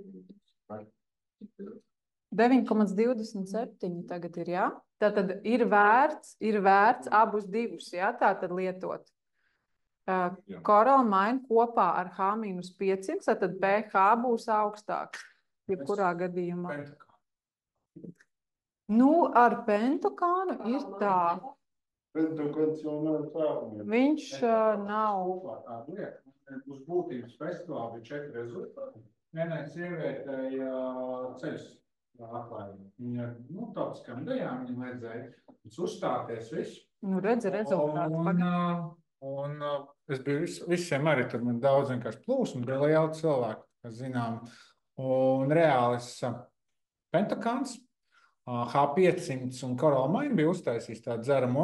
9,27 tagad ir, jā. Tātad ir vērts abus divus, jā, tātad lietot. Koralmainu kopā ar H-500, tātad pH būs augstāks, jebkurā gadījumā. Nu, ar pentokānu ir tā. Pentokāns jau nav sākumā. Viņš nav. Uz būtības festivāli 4 rezultāti. Vienai sievietei ceļus atklājumi. Viņa, nu, tautiskām dejām viņa vajadzēja uzstāties visu. Nu, redzi rezultātu. Un es biju visiem arī, tur man daudz vienkārši plūsmu, bija liela cilvēku, kas zinām. Un reālis pentokāns, H500 un koralmaina bija uztaisījis tādu dzeramo.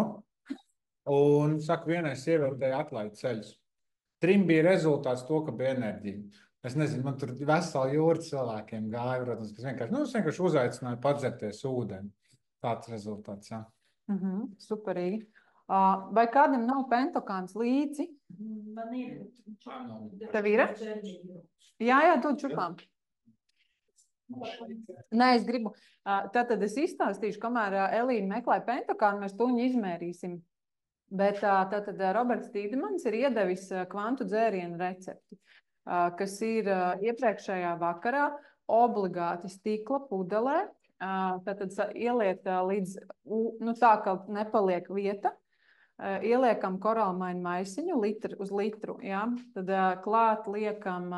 Un, saka, vienai sievietei atlaid ceļus. 3 bija rezultāts to, ka bija enerģija. Es nezinu, man tur vesela jūra cilvēkiem gāja, protams, kas vienkārši uzaicināja padzerties ūdeni. Tāds rezultāts, jā. Superīgi. Vai kādam nav pentokāns līdzi? Man ir. Tev ir? Jā, dod čupām. Nē, es gribu. Tātad es izstāstīšu, kamēr Elīna meklē pentokānu, mēs tuņi izmērīsim. Bet tātad Roberts Tīdemans ir iedevis kvantu dzērienu recepti, kas ir iepriekšējā vakarā obligāti stikla pudelē. Tātad ieliet līdz, nu tā, ka nepaliek vieta. Ieliekam koralmainu maisiņu uz litru. Ja? Tad klāt liekam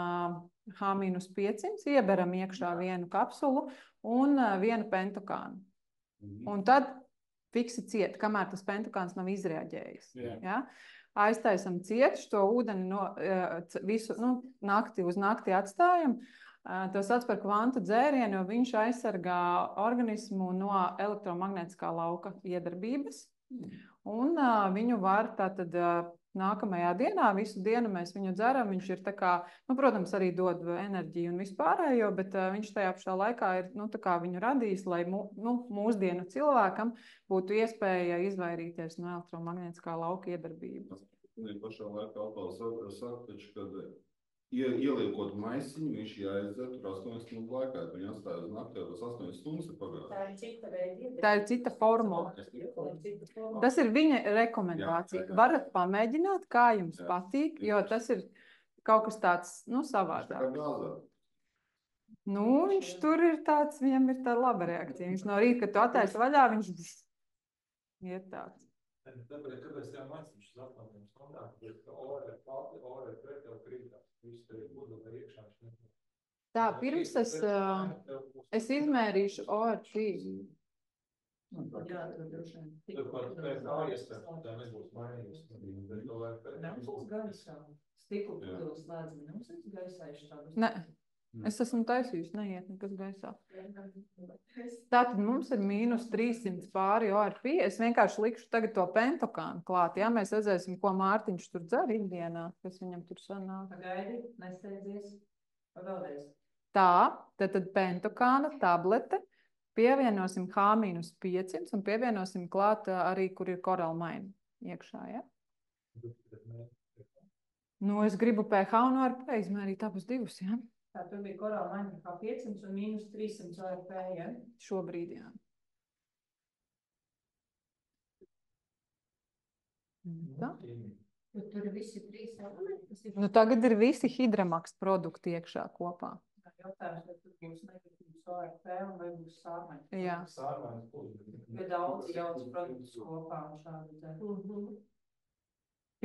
H-500, ieberam iekšā vienu kapsulu un vienu pentokānu. Un tad fiksi ciet, kamēr tas pentokāns nav izreaģējis. Ja? Aiztaisam cietu, to ūdeni visu nakti uz nakti atstājam. To sauc par kvantu dzērienu, jo viņš aizsargā organismu no elektromagnētiskā lauka iedarbības. Un viņu var tātad nākamajā dienā, visu dienu mēs viņu dzeram, viņš ir tā kā, nu, protams, arī dod enerģiju un vispārējo, bet viņš tajā pašā laikā ir, nu, tā kā viņu radījis, lai mūsdienu cilvēkam būtu iespēja izvairīties no elektromagnētiskā lauka iedarbības. Pašā laikā atkal saka, taču, kad ieliekot maisiņu, viņš jāizdzer tur 8 stundu laikā. Viņi atstāja uz nakti, jau tas 8 stundas ir pagājis. Tā ir cita formula. Tas ir viņa rekomendācija. Varat pamēģināt, kā jums patīk, jo tas ir kaut kas tāds, nu, savādāk. Nu, viņš tur ir tāds, viņam ir tā laba reakcija. Viņš no rīta, kad tu attaisi vaļā, viņš ir tāds. Kāpēc tev maisiņš uz 8 stundām, bet ore pret tev krītās? Tā, pirms es izmērīšu ORT. Jā, tur droši vien. Nebūs gaisā. Stiklu pudeles slēdzami nebūs gaisājuši tādu. Nē, es esmu taisījusi, neiet nekas gaisā. Tātad mums ir -300 pāri ORP. Es vienkārši likšu tagad to pentokānu klāt. Jā, mēs redzēsim, ko Mārtiņš tur dzer ikdienā, kas viņam tur sanāk. Pagaidi, nesteidzies. Vēlreiz. Tā, tad pentokāna tablete, pievienosim H-500 un pievienosim klāt arī, kur ir koralmaina iekšā, ja? Nu, es gribu pH un ORP izmērīt abus divus, ja? Tā, tur bija koralmaina H500 un -300 ORP, ja? Šobrīd, jā. Tā. Tur ir visi 3 elementi. Nu, tagad ir visi Hidramaks produkti iekšā kopā. Jautājums, vai tur būs negatīvs ORP un vai būs sārmaņas? Jā. Sārmaņas būs. Bet daudz produktus kopā un šādi.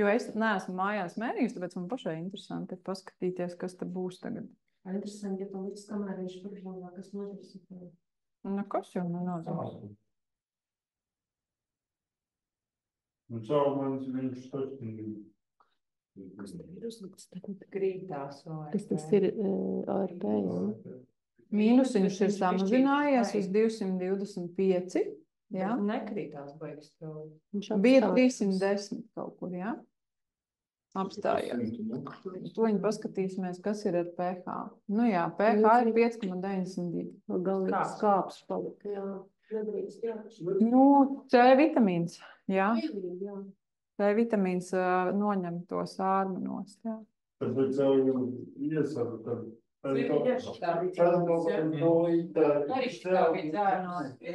Jo es neesmu mājās mērījusi, tāpēc man pašai interesanti paskatīties, kas te būs tagad. Interesanti, ja tu līdz kamēr viņš tur žēlā, kas notiks. Nu, kas jau nenozīmē? Nu, caurmanis viņš taču Kas tur ir uzlikts tagad? Grītās ORP. Kas tas ir ARP, jā? Mīnusiņš ir samazinājies uz 225, jā? Nekrītās baigas strauji. Bija 310 kaut kur, jā? Apstājās. Toņi paskatīsimies, kas ir ar pH. Nu jā, pH ir 5,92. Galvenais skāps palika, jā. Nedrīkst, jā. Nu, C vitamīns, jā. Jā. C vitamīns noņem to sārmu nost, jā. Tāpēc jau iesaku, ka Arī šitā bija dzērnos. Jā,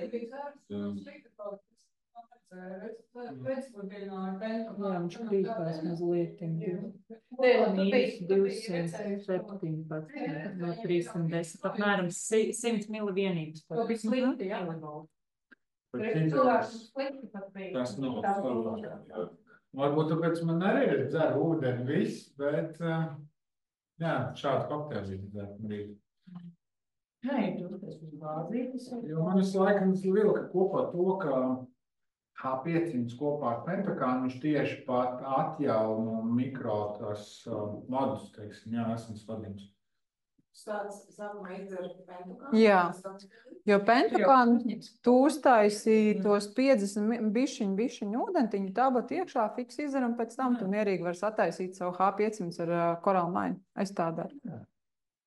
viņš krītās mazliet. Mīnus 217 no 310, apmēram 100 milivienības. To bija slikti, jā. Tas nav. Varbūt tāpēc man arī ir dzer ūdeni viss, bet jā, šādu kokteili dzer brīdi. Nē, tur tas uz bāzītes. Jo man visu laikam vilka kopā to, ka H500 kopā ar pentokānu viņš tieši pat atjauno mikro tās vadus, teiksim, jā, esams vadījums. Sākumā izdzer pentokānu. Jā, jo pentokānu tu uztaisīji tos 50 bišķiņu ūdentiņu, tāpat iekšā fiks izdzer un pēc tam tu mierīgi var sataisīt savu H500 ar koralmainu. Es tā daru.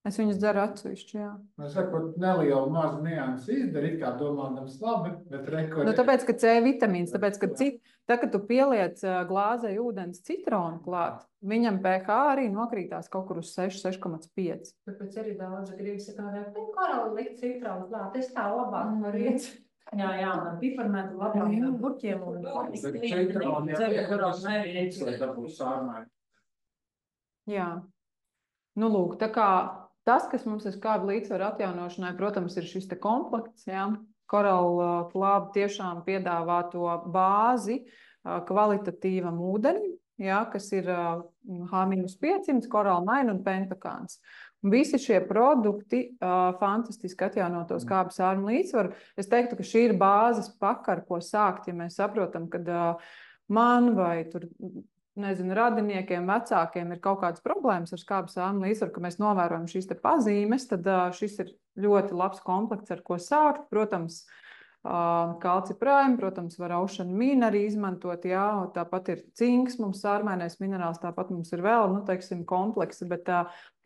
Es viņus dzeru atsevišķi, jā. Es saku, nelielu mazu niansu izdarīt, kā domādams labi, bet Nu, tāpēc, ka C vitamīns, tāpēc, ka kad tu pieliec glāzei ūdens citronu klāt, viņam pH arī nokrītās kaut kur uz 6,5. Tāpēc arī daudz grib sakāt, ka korali likt citronu klāt, es tā labāk varu iet. Jā, un ar piparmētu labākajām burķiem un Jā. Nu, lūk, tā kā tas, kas mums ir skābi līdzsvaru atjaunošanai, protams, ir šis te komplekts, jā. Coral Club tiešām piedāvā to bāzi kvalitatīvam ūdenim, jā, kas ir H-500, koralmaina un pentokāns. Visi šie produkti fantastiski atjauno to skābi sārmu līdzsvaru. Es teiktu, ka šī ir bāzes paka, ar ko sākt, ja mēs saprotam, kad man vai tur nezinu, radiniekiem, vecākiem ir kaut kādas problēmas ar skābi sārmu līdzsvaru, ka mēs novērojam šīs te pazīmes, tad šis ir ļoti labs komplekts, ar ko sākt. Protams, kalciprājumi, protams, var aušanu mīnu arī izmantot, jā, tāpat ir cinks, mums sārmainais minerāls, tāpat mums ir vēl, nu, teiksim, kompleksi, bet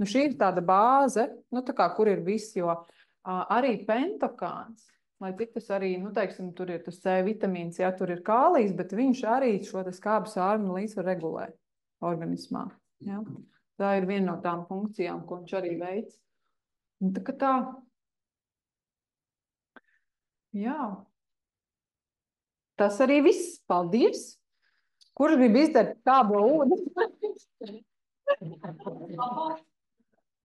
nu, šī ir tāda bāze, nu, tā kā, kur ir viss, jo arī pentokāns, lai cik tas arī, nu, teiksim, tur ir tas C vitamīns, jā, tur ir kālijs, bet viņš arī šo skābi sārmu līdzsvaru regulē organismā, jā. Tā ir viena no tām funkcijām, ko viņš arī veic. Un tā kā tā. Jā. Tas arī viss. Paldies. Kurš grib izdarīt kābo ūdeni?